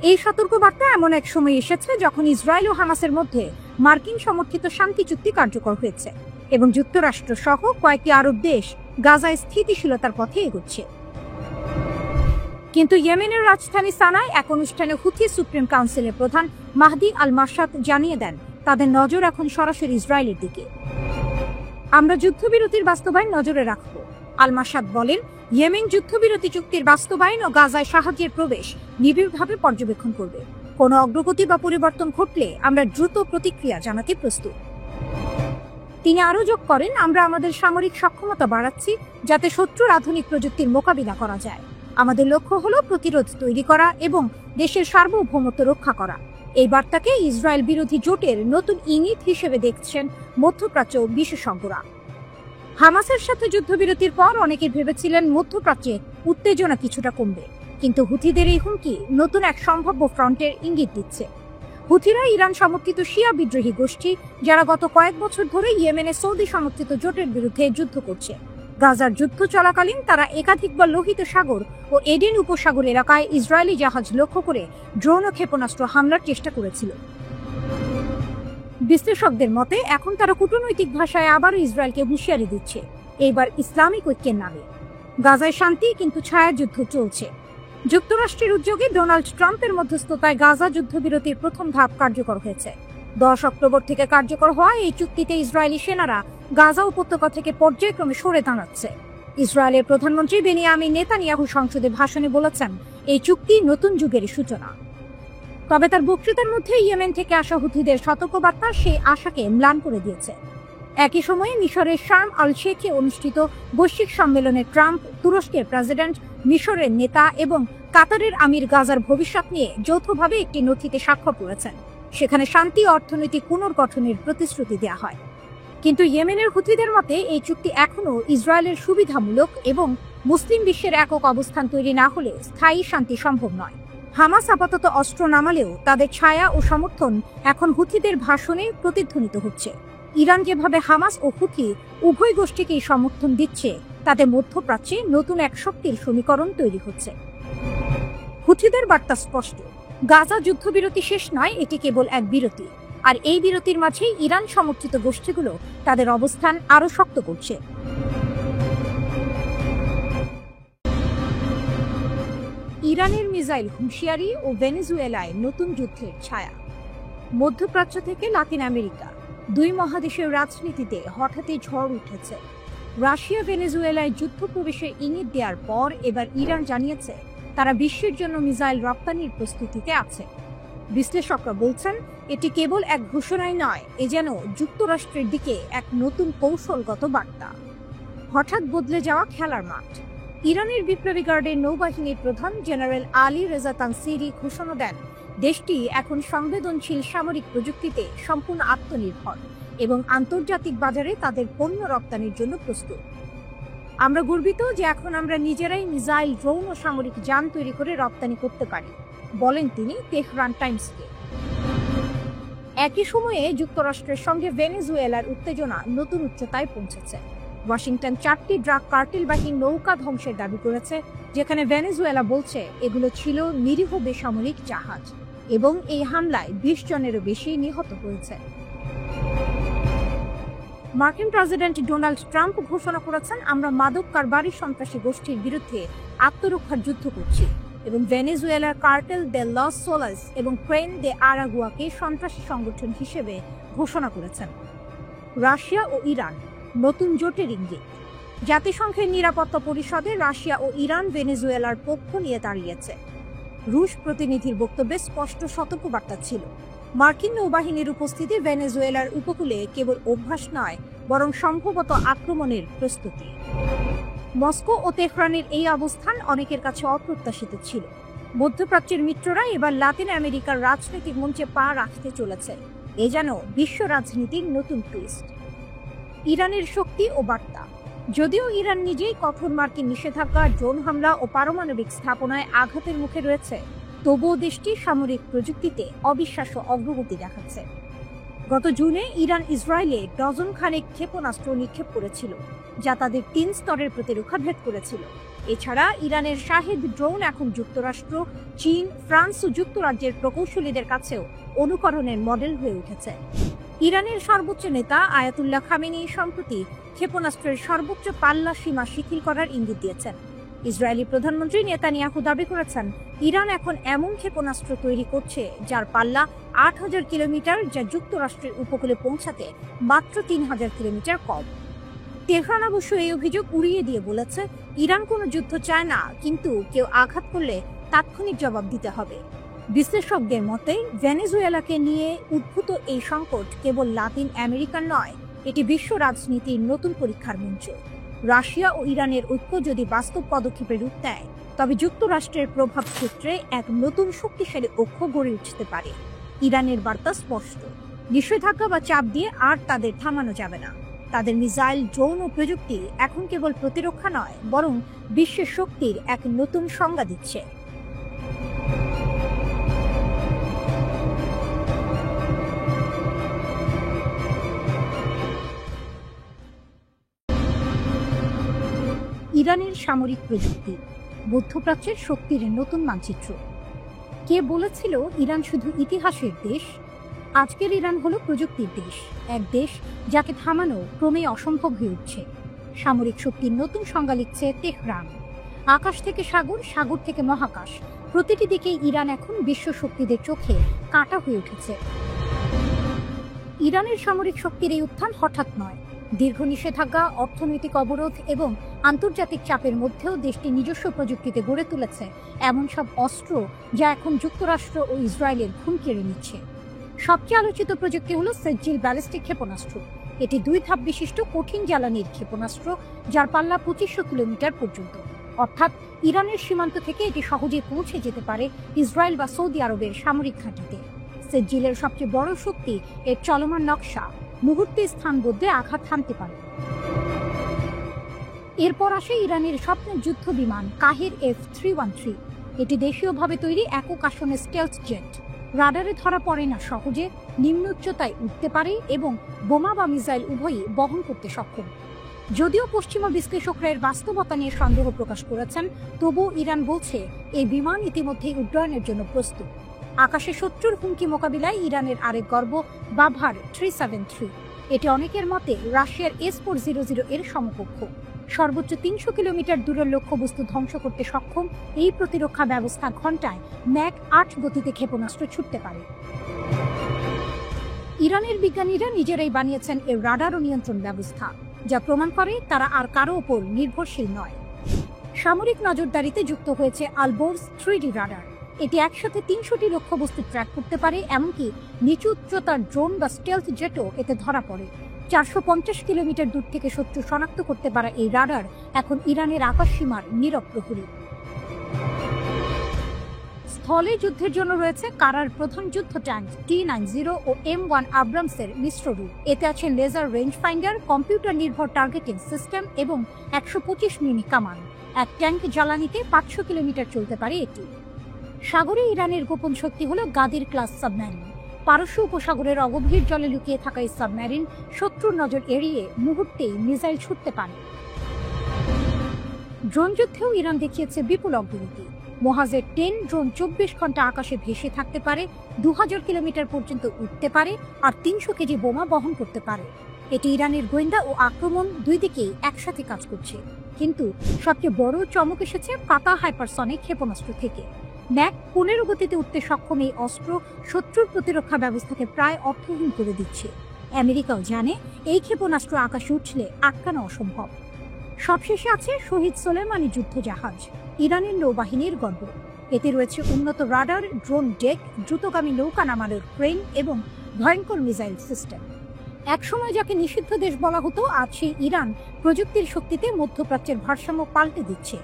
এই সতর্কবার্তা এমন এক সময় এসেছে যখন ইসরায়েল ও হামাসের মধ্যে মার্কিন সমর্থিত শান্তি চুক্তি কার্যকর হয়েছে এবং যুক্তরাষ্ট্র সহ কয়েকটি আরব দেশ গাজায় স্থিতিশীলতার পথে এগোচ্ছে। কিন্তু ইয়েমেনের রাজধানী সানায় এক অনুষ্ঠানে হুথি সুপ্রিম কাউন্সিলের প্রধান মাহদি আল মাসাদ জানিয়ে দেন, তাদের নজর এখন সরাসরি ইসরায়েলের দিকে। আমরা যুদ্ধবিরতির বাস্তবায়ন নজরে রাখব। আল মাসাদ বলেন, ইয়েমেন যুদ্ধবিরতি চুক্তির বাস্তবায়ন ও গাজায় সাহায্যের প্রবেশ নিবিড়ভাবে পর্যবেক্ষণ করবে। কোনো অগ্রগতি বা পরিবর্তন ঘটলে আমরা দ্রুত প্রতিক্রিয়া জানাতে প্রস্তুত। তিনি আরও যোগ করেন, আমরা আমাদের সামরিক সক্ষমতা বাড়াচ্ছি যাতে শত্রুর আধুনিক প্রযুক্তির মোকাবিলা করা যায়। আমাদের লক্ষ্য হলো প্রতিরোধ তৈরি করা এবং দেশের সার্বভৌমত্ব রক্ষা করা। এই বার্তাকে ইসরায়েল বিরোধী জোটের নতুন ইঙ্গিত হিসেবে দেখছেন মধ্যপ্রাচ্য বিশেষজ্ঞরা। হামাসের সাথে যুদ্ধবিরতির পর অনেকে ভেবেছিলেন মধ্যপ্রাচ্যে উত্তেজনা কিছুটা কমবে, কিন্তু হুথিদের এই হুমকি নতুন এক সম্ভাব্য ফ্রন্টের ইঙ্গিত দিচ্ছে। হুথিরা ইরান সমর্থিত শিয়া বিদ্রোহী গোষ্ঠী, যারা গত কয়েক বছর ধরে ইয়েমেনে সৌদি সমর্থিত জোটের বিরুদ্ধে যুদ্ধ করছে। গাজার যুদ্ধ চলাকালীন তারা একাধিকবার লোহিত সাগর ও এডেন উপসাগর এলাকায় ইসরায়েলি জাহাজ লক্ষ্য করে ড্রোন ও ক্ষেপণাস্ত্র হামলার চেষ্টা করেছিল। বিশ্লেষকদের মতে এখন তারা কূটনৈতিক ভাষায় আবারও ইসরায়েলকে হুঁশিয়ারি দিচ্ছে, এইবার ইসলামিক ঐক্যের নামে। গাজায় শান্তি, কিন্তু ছায়াযুদ্ধ চলছে। যুক্তরাষ্ট্রের উদ্যোগে ডোনাল্ড ট্রাম্পের মধ্যস্থতায় গাজা যুদ্ধবিরতির প্রথম ধাপ কার্যকর হয়েছে। 10 অক্টোবর থেকে কার্যকর হওয়া এই চুক্তিতে ইসরায়েলি সেনারা গাজা উপত্যকা থেকে পর্যায়ক্রমে সরে দাঁড়াচ্ছে। ইসরায়েলের প্রধানমন্ত্রী বেনিয়ামিন নেতানিয়াহু সংসদে ভাষণে বলেছেন, এই চুক্তি নতুন যুগের সূচনা। তবে তার বক্তৃতার মধ্যে ইয়েমেন থেকে আসা হুথিদের সতর্কবার্তা সেই আশাকে ম্লান করে দিয়েছে। একই সময়ে মিশরের শার্ম আল শেখে অনুষ্ঠিত বৈশ্বিক সম্মেলনে ট্রাম্প, তুরস্কের প্রেসিডেন্ট, মিশরের নেতা এবং কাতারের আমির গাজার ভবিষ্যৎ নিয়ে যৌথভাবে একটি নথিতে স্বাক্ষর করেছেন। সেখানে শান্তি ও অর্থনৈতিক পুনর্গঠনের প্রতিশ্রুতি দেওয়া হয়। কিন্তু ইয়েমেনের হুথিদের মতে এই চুক্তি এখনও ইসরায়েলের সুবিধামূলক এবং মুসলিম বিশ্বের একক অবস্থান তৈরি না হলে স্থায়ী শান্তি সম্ভব নয়। হামাস আপাতত অস্ত্র নামালেও তাদের ছায়া ও সমর্থন এখন হুথিদের ভাষণে প্রতিধ্বনিত হচ্ছে। ইরান যেভাবে হামাস ও হুথি উভয় গোষ্ঠীকেই সমর্থন দিচ্ছে, তাতে মধ্যপ্রাচ্যে নতুন এক শক্তির সমীকরণ তৈরি হচ্ছে। হুথিদের বার্তা স্পষ্ট, গাজা যুদ্ধবিরতি শেষ নয়, এটি কেবল এক বিরতি। আর এই বিরতির মাঝেই ইরান সমর্থিত গোষ্ঠীগুলো তাদের অবস্থান আরও শক্ত করছে। ইরানের মিসাইল হুঁশিয়ারি ও ভেনেজুয়েলায় নতুন যুদ্ধের ছায়া। মধ্যপ্রাচ্য থেকে লাতিন আমেরিকা, দুই মহাদেশের রাজনীতিতে হঠাৎই ঝড় উঠেছে। রাশিয়া ভেনেজুয়েলায় যুদ্ধ প্রবেশের ইঙ্গিত দেওয়ার পর এবার ইরান জানিয়েছে তারা বিশ্বের জন্য মিসাইল রপ্তানির প্রস্তুতিতে আছে। বিশ্লেষকরা বলছেন এটি কেবল এক ঘোষণাই নয়, এ যেন যুক্তরাষ্ট্রের দিকে এক নতুন কৌশলগত বার্তা। হঠাৎ বদলে যাওয়া খেলার মাঠ। ইরানের বিপ্লবী গার্ডের নৌবাহিনীর প্রধান জেনারেল আলী রেজা তানসিরি ঘোষণা দেন দেশটি এখন সংবেদনশীল সামরিক প্রযুক্তিতে সম্পূর্ণ আত্মনির্ভর এবং আন্তর্জাতিক বাজারে তাদের পণ্য রপ্তানির জন্য প্রস্তুত। আমরা গর্বিত যে এখন আমরা নিজেরাই মিসাইল, ড্রোন ও সামরিক যান তৈরি করে রপ্তানি করতে পারি, বলেন তিনি তেহরান টাইমসকে। একই সময়ে যুক্তরাষ্ট্রের সঙ্গে ভেনেজুয়েলার উত্তেজনা নতুন উচ্চতায় পৌঁছেছে। ওয়াশিংটন 4টি ড্রাগ কার্টেলবাহী নৌকা ধ্বংসের দাবি করেছে, যেখানে ভেনেজুয়েলা বলছে এগুলো ছিল নিরীহ বেসামরিক জাহাজ এবং এই হামলায় 20 জনেরও বেশি নিহত হয়েছে। মার্কিন প্রেসিডেন্ট ডোনাল্ড ট্রাম্প ঘোষণা করেছেন, আমরা মাদক কারবারি সন্ত্রাসী গোষ্ঠীর বিরুদ্ধে আত্মরক্ষার যুদ্ধ করছি এবং ভেনেজুয়েলার কার্টেল দে লস সোলাস এবং ক্রেন দে আরাগুয়াকে সন্ত্রাসী সংগঠন হিসেবে ঘোষণা করেছেন। রাশিয়া ও ইরান নতুন জোটের ইঙ্গিত। জাতিসংঘের নিরাপত্তা পরিষদে রাশিয়া ও ইরান ভেনেজুয়েলার পক্ষ নিয়ে দাঁড়িয়েছে। রুশ প্রতিনিধির বক্তব্যে স্পষ্ট সতর্কবার্তা ছিল, মার্কিন নৌবাহিনীর উপস্থিতি ভেনেজুয়েলার উপকূলে কেবল অভ্যাস নয়, বরং সম্ভবত আক্রমণের প্রস্তুতি। মস্কো ও তেহরানের এই অবস্থান অনেকের কাছে অপ্রত্যাশিত ছিল। মধ্যপ্রাচ্যের মিত্ররা এবার লাতিন আমেরিকার রাজনৈতিক মঞ্চে পা রাখতে চলেছে, এ যেন বিশ্ব রাজনীতির নতুন টুইস্ট। ইরানের শক্তি ও বার্তা। যদিও ইরান নিজেই কঠোর মার্কিন নিষেধাজ্ঞা, ড্রোন হামলা ও পারমাণবিক স্থাপনায় আঘাতের মুখে রয়েছে, তবুও দেশটি সামরিক প্রযুক্তিতে অবিশ্বাস্য অগ্রগতি দেখাচ্ছে। গত জুনে ইরান ইসরায়েলে ডজন খানেক ক্ষেপণাস্ত্র নিক্ষেপ করেছিল, যা তাদের 3 স্তরের প্রতিরক্ষা ভেদ করেছিল। এছাড়া ইরানের শাহেদ ড্রোন এখন যুক্তরাষ্ট্র, চীন, ফ্রান্স ও যুক্তরাজ্যের প্রকৌশলীদের কাছেও অনুকরণের মডেল হয়ে উঠেছে। ইরানের সর্বোচ্চ নেতা আয়াতুল্লাহ খামেনি সম্প্রতি ক্ষেপণাস্ত্রের সর্বোচ্চ পাল্লা সীমা শিথিল করার ইঙ্গিত দিয়েছেন। ইসরায়েলি প্রধানমন্ত্রী নেতানিয়াহু দাবি করেছেন, ইরান এখন এমন ক্ষেপণাস্ত্র তৈরি করছে যার পাল্লা 8000 কিলোমিটার, যা যুক্তরাষ্ট্রের উপকূলে পৌঁছাতে মাত্র 3000 কিলোমিটার কম। তেহরান অবশ্য এই অভিযোগ উড়িয়ে দিয়ে বলেছে, ইরান কোনো যুদ্ধ চায় না, কিন্তু কেউ আঘাত করলে তাৎক্ষণিক জবাব দিতে হবে। বিশ্লেষকদের মতে ভেনেজুয়েলাকে নিয়ে উদ্ভূত এই সংকট কেবল লাতিন আমেরিকার নয়, এটি বিশ্ব রাজনীতির নতুন পরীক্ষার মঞ্চ। রাশিয়া ও ইরানের ঐক্য যদি বাস্তব পদক্ষেপে রূপ দেয়, তবে যুক্তরাষ্ট্রের প্রভাব ক্ষেত্রে এক নতুন শক্তিশালী অক্ষ গড়ে উঠতে পারে। ইরানের বার্তা স্পষ্ট, নিষেধাজ্ঞা বা চাপ দিয়ে আর তাদের থামানো যাবে না। তাদের মিসাইল, ড্রোন ও প্রযুক্তি এখন কেবল প্রতিরক্ষা নয়, বরং বিশ্বের শক্তির এক নতুন সংজ্ঞা দিচ্ছে। ইরানের সামরিক প্রযুক্তি, মধ্যপ্রাচ্যের শক্তির নতুন মানচিত্র। কে বলেছিল ইরান শুধু ইতিহাসের দেশ? আজকের ইরান হলো প্রযুক্তির দেশ, এক দেশ যাকে থামানো ক্রমেই অসম্ভব হয়ে উঠছে। সামরিক শক্তির নতুন সংজ্ঞা লিখছে তেহরান। আকাশ থেকে সাগর, সাগর থেকে মহাকাশ, প্রতিটি দিকেই ইরান এখন বিশ্ব শক্তিদের চোখে কাঁটা হয়ে উঠেছে। ইরানের সামরিক শক্তির এই উত্থান হঠাৎ নয়। দীর্ঘ নিষেধাজ্ঞা, অর্থনৈতিক অবরোধ এবং আন্তর্জাতিক চাপের মধ্যেও দেশটি নিজস্ব প্রযুক্তিতে গড়ে তুলেছে এমন সব অস্ত্র, যা এখন যুক্তরাষ্ট্র ও ইসরায়েলের ঘুম কেড়ে নিচ্ছে। সবচেয়ে আলোচিত প্রযুক্তি হল সেজ্জিল ব্যালিস্টিক ক্ষেপণাস্ত্র। এটি 2 ধাপ বিশিষ্ট কঠিন জ্বালানির ক্ষেপণাস্ত্র, যার পাল্লা 2500 কিলোমিটার পর্যন্ত। অর্থাৎ ইরানের সীমান্ত থেকে এটি সহজে পৌঁছে যেতে পারে ইসরায়েল বা সৌদি আরবের সামরিক ঘাঁটিতে। সেজ্জিলের সবচেয়ে বড় শক্তি এর চলমান নকশা, মুহূর্তে স্থান বদলে আঘাত হানতে পারে। এরপর আসে ইরানের স্বপ্নের যুদ্ধ বিমান কাহের F-313। এটি দেশীয়ভাবে তৈরি একক আসনের স্টেলথ জেট। রাডারে ধরা পড়ে না সহজে, নিম্ন উচ্চতায় উঠতে পারে এবং বোমা বা মিসাইল উভয়ই বহন করতে সক্ষম। যদিও পশ্চিমা বিশ্লেষকরা এর বাস্তবতা নিয়ে সন্দেহ প্রকাশ করেছেন, তবুও ইরান বলছে এই বিমান ইতিমধ্যেই উড্ডয়নের জন্য প্রস্তুত। আকাশে শত্রুর হুমকি মোকাবিলায় ইরানের আরেক গর্ব বাভার 373। এটি অনেকের মতে রাশিয়ার S-400 এর সমকক্ষ। সর্বোচ্চ 300 কিলোমিটার দূরের লক্ষ্যবস্তু ধ্বংস করতে সক্ষম এই প্রতিরক্ষা ব্যবস্থা ঘন্টায় ম্যাক 8 গতিতে ক্ষেপণাস্ত্র ছুটতে পারে। ইরানের বিজ্ঞানীরা নিজেরাই বানিয়েছেন এর রাডার ও নিয়ন্ত্রণ ব্যবস্থা, যা প্রমাণ করে তারা আর কারো ওপর নির্ভরশীল নয়। সামরিক নজরদারিতে যুক্ত হয়েছে আলবোর্স 3D রাডার। এটি একসাথে ৩০০টি লক্ষ্যবস্তু ট্র্যাক করতে পারে, এমনকি নিচু উচ্চতার ড্রোন বা স্টেলথ জেটও এতে ধরা পড়ে। ৪৫০ কিলোমিটার দূর থেকে শত্রু শনাক্ত করতে পারা এই রাডার এখন ইরানের আকাশ সীমার নীরব প্রহরী। স্থলে যুদ্ধের জন্য রয়েছে কারার প্রধান যুদ্ধ ট্যাঙ্ক T-90 ও M1 আব্রামসের মিশ্র রূপ। এতে আছে লেজার রেঞ্জ ফাইন্ডার, কম্পিউটার নির্ভর টার্গেটিং সিস্টেম এবং ১২৫ মিমি কামান। এক ট্যাঙ্ক জ্বালানিতে ৫০০ কিলোমিটার চলতে পারে এটি। সাগরে ইরানের গোপন শক্তি হল গাদির ক্লাস সাবমেরিন। পারস্য উপসাগরের অগভীর জলে লুকিয়ে থাকা এই সাবমেরিন শত্রুর নজর এড়িয়ে মুহূর্তেই মিসাইল ছুটতে পারে। ড্রোন যুদ্ধেও ইরান দেখিয়েছে বিপুল অগ্রগতি। মোহাজের 10 ড্রোন ২৪ ঘন্টা আকাশে ভেসে থাকতে পারে, ২০০০ কিলোমিটার পর্যন্ত উঠতে পারে আর ৩০০ কেজি বোমা বহন করতে পারে। এটি ইরানের গোয়েন্দা ও আক্রমণ দুই দিকেই একসাথে কাজ করছে। কিন্তু সবচেয়ে বড় চমক এসেছে ফাতাহ হাইপারসনিক ক্ষেপণাস্ত্র থেকে। ম্যাক ১৫ গতিতে উঠতে সক্ষম এই অস্ত্র শত্রুর প্রতিরক্ষা ব্যবস্থাকে প্রায় অর্থহীন করে দিচ্ছে। আমেরিকাও জানে এই ক্ষেপণাস্ত্র আকাশে উঠলে আটকানো অসম্ভব। সবশেষে আছে শহীদ সোলেমানি যুদ্ধ জাহাজ, ইরানের নৌবাহিনীর গর্ব। এতে রয়েছে উন্নত রাডার, ড্রোন ডেক, দ্রুতগামী নৌকা নামানোর ক্রেন এবং ভয়ঙ্কর মিসাইল সিস্টেম। একসময় যাকে নিষিদ্ধ দেশ বলা হতো, আজ সেই ইরান প্রযুক্তির শক্তিতে মধ্যপ্রাচ্যের ভারসাম্য পাল্টে দিচ্ছে।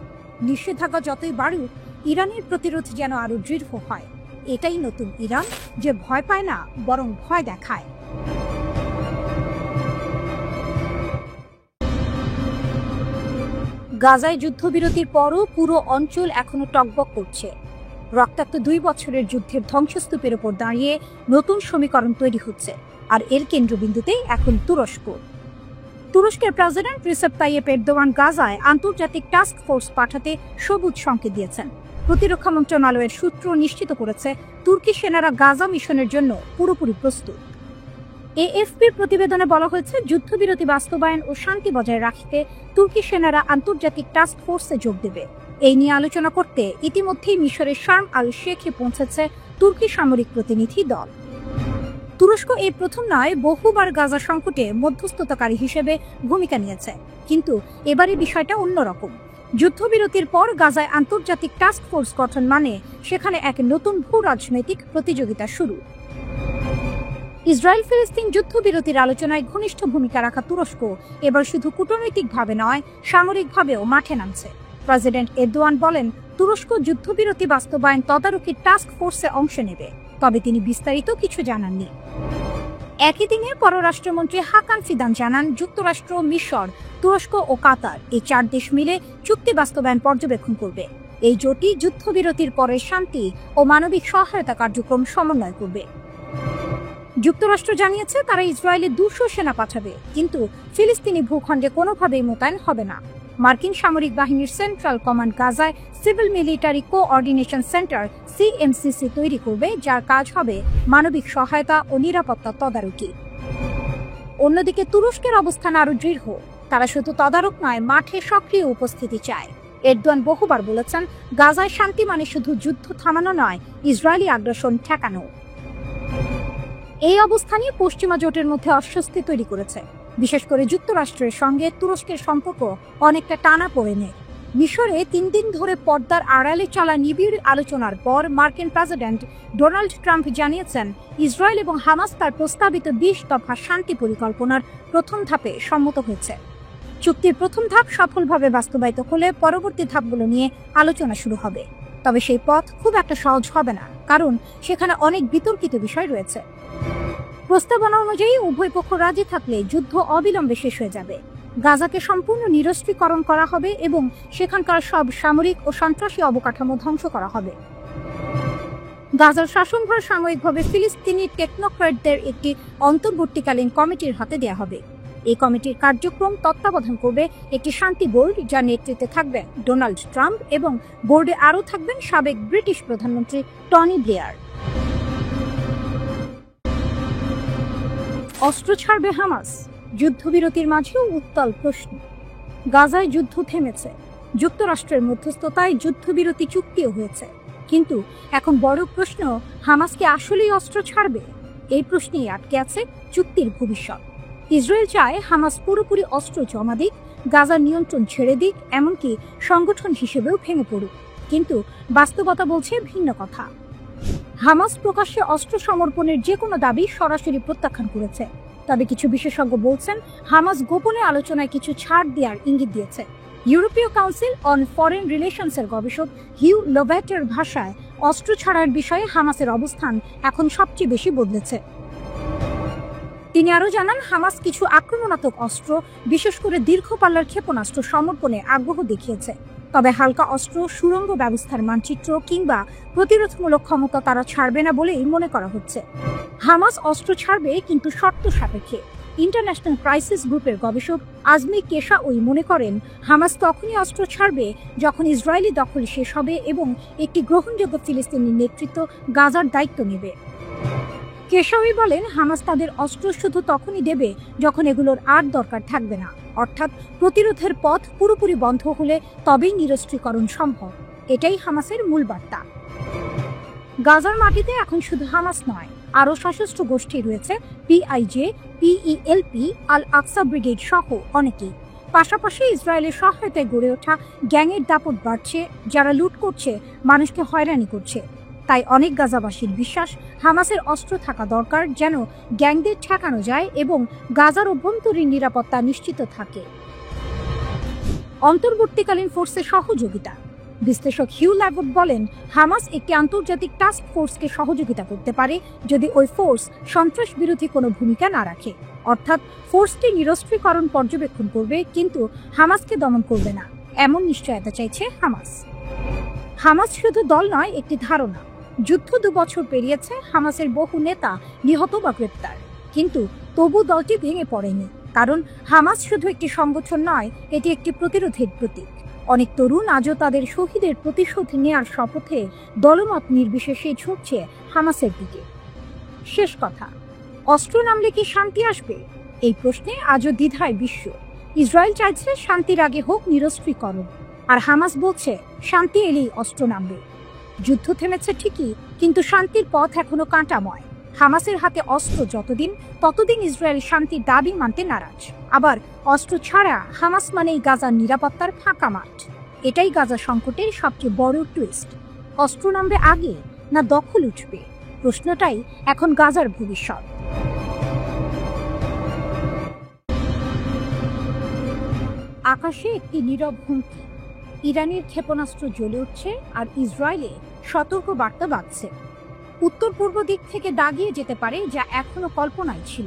নিষেধাজ্ঞা যতই বাড়ুক, ইরানের প্রতিরোধ যেন আরো দৃঢ় হয়। এটাই নতুন ইরান, যে ভয় পায় না বরং ভয় দেখায়। গাজায় যুদ্ধবিরতির পরও পুরো অঞ্চল এখনো টগবগ করছে। রক্তাক্ত ২ বছরের যুদ্ধের ধ্বংসস্তূপের উপর দাঁড়িয়ে নতুন সমীকরণ তৈরি হচ্ছে, আর এর কেন্দ্রবিন্দুতে এখন তুরস্ক। তুরস্কের প্রেসিডেন্ট রিসেপ তাইয়েপ এরদোয়ান গাজায় আন্তর্জাতিক টাস্ক ফোর্স পাঠাতে সবুজ সংকেত দিয়েছেন। প্রতিরক্ষা মন্ত্রণালয়ের সূত্র নিশ্চিত করেছে তুর্কি সেনারা গাজা মিশনের জন্য পুরোপুরি প্রস্তুত। এএফপির প্রতিবেদনে বলা হয়েছে, যুদ্ধবিরতি বাস্তবায়ন ও শান্তি বজায় রাখতে তুর্কি সেনারা আন্তর্জাতিক টাস্ক ফোর্সে যোগ দেবে। এই নিয়ে আলোচনা করতে ইতিমধ্যেই মিশরের শার্ম আল শেখে পৌঁছেছে তুর্কি সামরিক প্রতিনিধি দল। তুরস্ক এই প্রথম নয়, বহুবার গাজা সংকটে মধ্যস্থতাকারী হিসেবে ভূমিকা নিয়েছে। কিন্তু এবারে বিষয়টা অন্যরকম। যুদ্ধবিরতির পর গাজায় আন্তর্জাতিক টাস্ক ফোর্স গঠন মানে সেখানে এক নতুন ভূ রাজনৈতিক প্রতিযোগিতা শুরু। ইসরায়েল ফিলিস্তিন যুদ্ধবিরতির আলোচনায় ঘনিষ্ঠ ভূমিকা রাখা তুরস্ক এবার শুধু কূটনৈতিকভাবে নয়, সামরিকভাবেও মাঠে নামছে। প্রেসিডেন্ট এরদোয়ান বলেন, তুরস্ক যুদ্ধবিরতি বাস্তবায়ন তদারকি টাস্ক ফোর্সে অংশ নেবে, তবে তিনি বিস্তারিত কিছু জানাননি। একই দিনে পররাষ্ট্রমন্ত্রী হাকান ফিদান জানান, যুক্তরাষ্ট্র, মিশর, তুরস্ক ও কাতার এই ৪ দেশ মিলে চুক্তি বাস্তবায়ন পর্যবেক্ষণ করবে। এই জোটই যুদ্ধবিরতির পরে শান্তি ও মানবিক সহায়তা কার্যক্রম সমন্বয় করবে। যুক্তরাষ্ট্র জানিয়েছে তারা ইসরায়েলে ২০০ সেনা পাঠাবে, কিন্তু ফিলিস্তিনি ভূখণ্ডে কোনোভাবেই মোতায়েন হবে না। মার্কিন সামরিক বাহিনীর সেন্ট্রাল কমান্ড গাজায় civil military coordination centre CMCC তৈরি করবে, যার কাজ হবে মানবিক সহায়তা ও নিরাপত্তা তদারকি। অন্যদিকে তুরস্কের অবস্থান আরো দৃঢ়। তারা শুধু তদারক নয়, মাঠে সক্রিয় উপস্থিতি চায়। এরদোয়ান বহুবার বলেছেন, গাজায় শান্তি মানে শুধু যুদ্ধ থামানো নয়, ইসরায়েলি আগ্রাসন ঠেকানো। এই অবস্থানই পশ্চিমা জোটের মধ্যে অস্বস্তি তৈরি করেছে। বিশেষ করে যুক্তরাষ্ট্রের সঙ্গে তুরস্কের সম্পর্ক অনেকটা টানা পড়ে নেয়। মিশরে ৩ দিন ধরে পর্দার আড়ালে চলা নিবিড় আলোচনার পর মার্কিন প্রেসিডেন্ট ডোনাল্ড ট্রাম্প জানিয়েছেন, ইসরায়েল এবং হামাস তার প্রস্তাবিত ২০ দফা শান্তি পরিকল্পনার প্রথম ধাপে সম্মত হয়েছে। চুক্তির প্রথম ধাপ সফলভাবে বাস্তবায়িত হলে পরবর্তী ধাপগুলো নিয়ে আলোচনা শুরু হবে। তবে সেই পথ খুব একটা সহজ হবে না, কারণ সেখানে অনেক বিতর্কিত বিষয় রয়েছে। প্রস্তাবনা অনুযায়ী উভয় পক্ষ রাজি থাকলে যুদ্ধ অবিলম্বে শেষ হয়ে যাবে। গাজাকে সম্পূর্ণ নিরস্ত্রীকরণ করা হবে এবং সেখানকার সব সামরিক ও সন্ত্রাসী অবকাঠামো ধ্বংস করা হবে। গাজার শাসনভার সাময়িকভাবে ফিলিস্তিনি টেকনোক্র্যাটদের একটি অন্তর্বর্তীকালীন কমিটির হাতে দেওয়া হবে। এই কমিটির কার্যক্রম তত্ত্বাবধান করবে একটি শান্তি বোর্ড, যার নেতৃত্বে থাকবেন ডোনাল্ড ট্রাম্প, এবং বোর্ডে আরও থাকবেন সাবেক ব্রিটিশ প্রধানমন্ত্রী টনি ব্লেয়ার। অস্ত্র ছাড়বে হামাস? যুদ্ধবিরতির মাঝেও উত্তাল প্রশ্ন। গাজায় যুদ্ধ থেমেছে, যুক্তরাষ্ট্রের মধ্যস্থতায় যুদ্ধবিরতি চুক্তিও হয়েছে, কিন্তু এখন বড় প্রশ্ন, হামাস কি আসলেই অস্ত্র ছাড়বে? এই প্রশ্নেই আটকে আছে চুক্তির ভবিষ্যৎ। ইসরায়েল চায় হামাস পুরোপুরি অস্ত্র জমা দিক, গাজার নিয়ন্ত্রণ ছেড়ে দিক, এমনকি সংগঠন হিসেবেও ভেঙে পড়ুক। কিন্তু বাস্তবতা বলছে ভিন্ন কথা। হামাস প্রকাশ্যে অস্ত্র সমর্পণের যে কোনো দাবি সরাসরি প্রত্যাখ্যান করেছে। তবে কিছু বিশেষজ্ঞ বলছেন হামাস গোপনে আলোচনায় কিছু ছাড় দেওয়ার ইঙ্গিত দিয়েছে। ইউরোপীয় কাউন্সিল অন ফরেন রিলেশনসের গবেষক হিউ লোভ্যাটের ভাষায় অস্ত্র ছাড়ার বিষয়ে হামাসের অবস্থান এখন সবচেয়ে বেশি বদলেছে। তিনি আরও জানান, হামাস কিছু আক্রমণাত্মক অস্ত্র, বিশেষ করে দীর্ঘ পাল্লার ক্ষেপণাস্ত্র সমর্পণে আগ্রহ দেখিয়েছে। তবে হালকা অস্ত্র, সুড়ঙ্গ ব্যবস্থার মানচিত্র কিংবা প্রতিরোধমূলক ক্ষমতা তারা ছাড়বে না বলেই মনে করা হচ্ছে। হামাস অস্ত্র ছাড়বে, কিন্তু শর্ত সাপেক্ষে। ইন্টারন্যাশনাল ক্রাইসিস গ্রুপের গবেষক আজমি কেশাউই মনে করেন, হামাস তখনই অস্ত্র ছাড়বে যখন ইসরায়েলি দখল শেষ হবে এবং একটি গ্রহণযোগ্য ফিলিস্তিনি নেতৃত্ব গাজার দায়িত্ব নেবে। কেশাউই বলেন, হামাস তাদের অস্ত্র শুধু তখনই দেবে যখন এগুলোর আর দরকার থাকবে না, অর্থাৎ প্রতিরোধের পথ পুরোপুরি বন্ধ হলে তবেই নিরস্ত্রীকরণ সম্ভব। এটাই হামাসের মূল বার্তা। গাজার মাটিতে এখন শুধু হামাস নয়, আরও সশস্ত্র গোষ্ঠী রয়েছে, পিআইজে, পিইএলপি, আল আকসা ব্রিগেড সহ অনেকেই। পাশাপাশি ইসরায়েলের সহায়তায় গড়ে ওঠা গ্যাংয়ের দাপট বাড়ছে, যারা লুট করছে, মানুষকে হয়রানি করছে। তাই অনেক গাজাবাসীর বিশ্বাস, হামাসের অস্ত্র থাকা দরকার যেন গ্যাংদের ঠেকানো যায় এবং গাজার অভ্যন্তরীণ নিরাপত্তা নিশ্চিত থাকে। অন্তর্বর্তীকালীন ফোর্সের সহযোগিতা। বিশ্লেষক হিউ ল্যাভট বলেন, হামাস একটি আন্তর্জাতিক টাস্ক ফোর্সকে সহযোগিতা করতে পারে যদি ওই ফোর্স সন্ত্রাস বিরোধী কোনো ভূমিকা না রাখে, অর্থাৎ ফোর্সটি নিরস্ত্রীকরণ পর্যবেক্ষণ করবে কিন্তু হামাসকে দমন করবে না, এমন নিশ্চয়তা চাইছে হামাস। হামাস শুধু দল নয়, একটি ধারণা। যুদ্ধ 2 বছর পেরিয়েছে, হামাসের বহু নেতা নিহত বা গ্রেপ্তার, কিন্তু তবু দলটি ভেঙে পড়েনি। কারণ হামাস শুধু একটি সংগঠন নয়, এটি একটি প্রতিরোধের প্রতীক। অনেক তরুণ আজও তাদের শহীদের প্রতিশোধ নেয়ার শপথে দলমত নির্বিশেষে ঝুঁকছে হামাসের দিকে। শেষ কথা, অস্ত্র নামলে কি শান্তি আসবে? এই প্রশ্নে আজও দ্বিধায় বিশ্ব। ইসরায়েল চাইছে শান্তির আগে হোক নিরস্ত্রীকরণ, আর হামাস বলছে শান্তি এলেই অস্ত্র নামবে। যুদ্ধ থেমেছে ঠিকই, কিন্তু শান্তির পথ এখনো কাঁটাময়। হামাসের হাতে অস্ত্র যতদিন, ততদিন ইসরায়েল শান্তির দাবি মানতে নারাজ। আবার অস্ত্র ছাড়া হামাস মানেই গাজার নিরাপত্তার ফাঁকা মাঠ। এটাই গাজা সংকটের সবচেয়ে বড় টুইস্ট। অস্ত্র নামবে আগে না দখল উঠবে? প্রশ্নটাই এখন গাজার ভবিষ্যৎ। আকাশে একটি নীরব হুমকি। ইরানের ক্ষেপণাস্ত্র জ্বলে উঠছে আর ইসরায়েলে সতর্ক বার্তা বাজছে। উত্তর পূর্ব দিক থেকে দাগিয়ে যেতে পারে, যা এখনো কল্পনায় ছিল।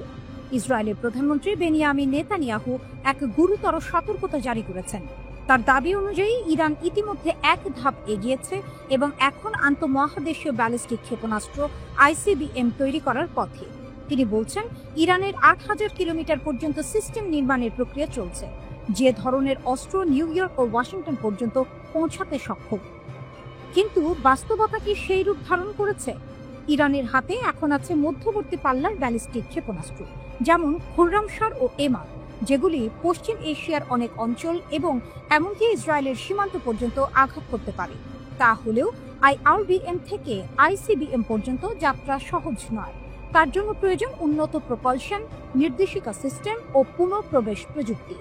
ইসরায়েলের প্রধানমন্ত্রী বেনিয়ামিন নেতানিয়াহু এক গুরুতর সতর্কতা জারি করেছেন। তার দাবি অনুযায়ী ইরান ইতিমধ্যে এক ধাপ এগিয়েছে এবং এখন আন্তঃমহাদেশীয় ব্যালিস্টিক ক্ষেপণাস্ত্র আইসিবিএম তৈরি করার পথে। তিনি বলছেন, ইরানের ৮,০০০ কিলোমিটার পর্যন্ত সিস্টেম নির্মাণের প্রক্রিয়া চলছে, যে ধরনের অস্ত্র নিউ ইয়র্ক ও ওয়াশিংটন পর্যন্ত পৌঁছাতে সক্ষম। কিন্তু বাস্তবতা কি সেই রূপ ধারণ করেছে? ইরানের হাতে এখন আছে মধ্যবর্তী পাল্লার ব্যালিস্টিক ক্ষেপণাস্ত্র, যেমন খুররামশার ও এমা, যেগুলি পশ্চিম এশিয়ার অনেক অঞ্চল এবং এমনকি ইসরায়েলের সীমান্ত পর্যন্ত আঘাত করতে পারে। তা হলেও আইআরবিএম থেকে আইসিবিএম পর্যন্ত যাত্রা সহজ নয়। তার জন্য প্রয়োজন উন্নত প্রপালশন, নির্দেশিকা সিস্টেম ও পুনঃপ্রবেশ প্রযুক্তি।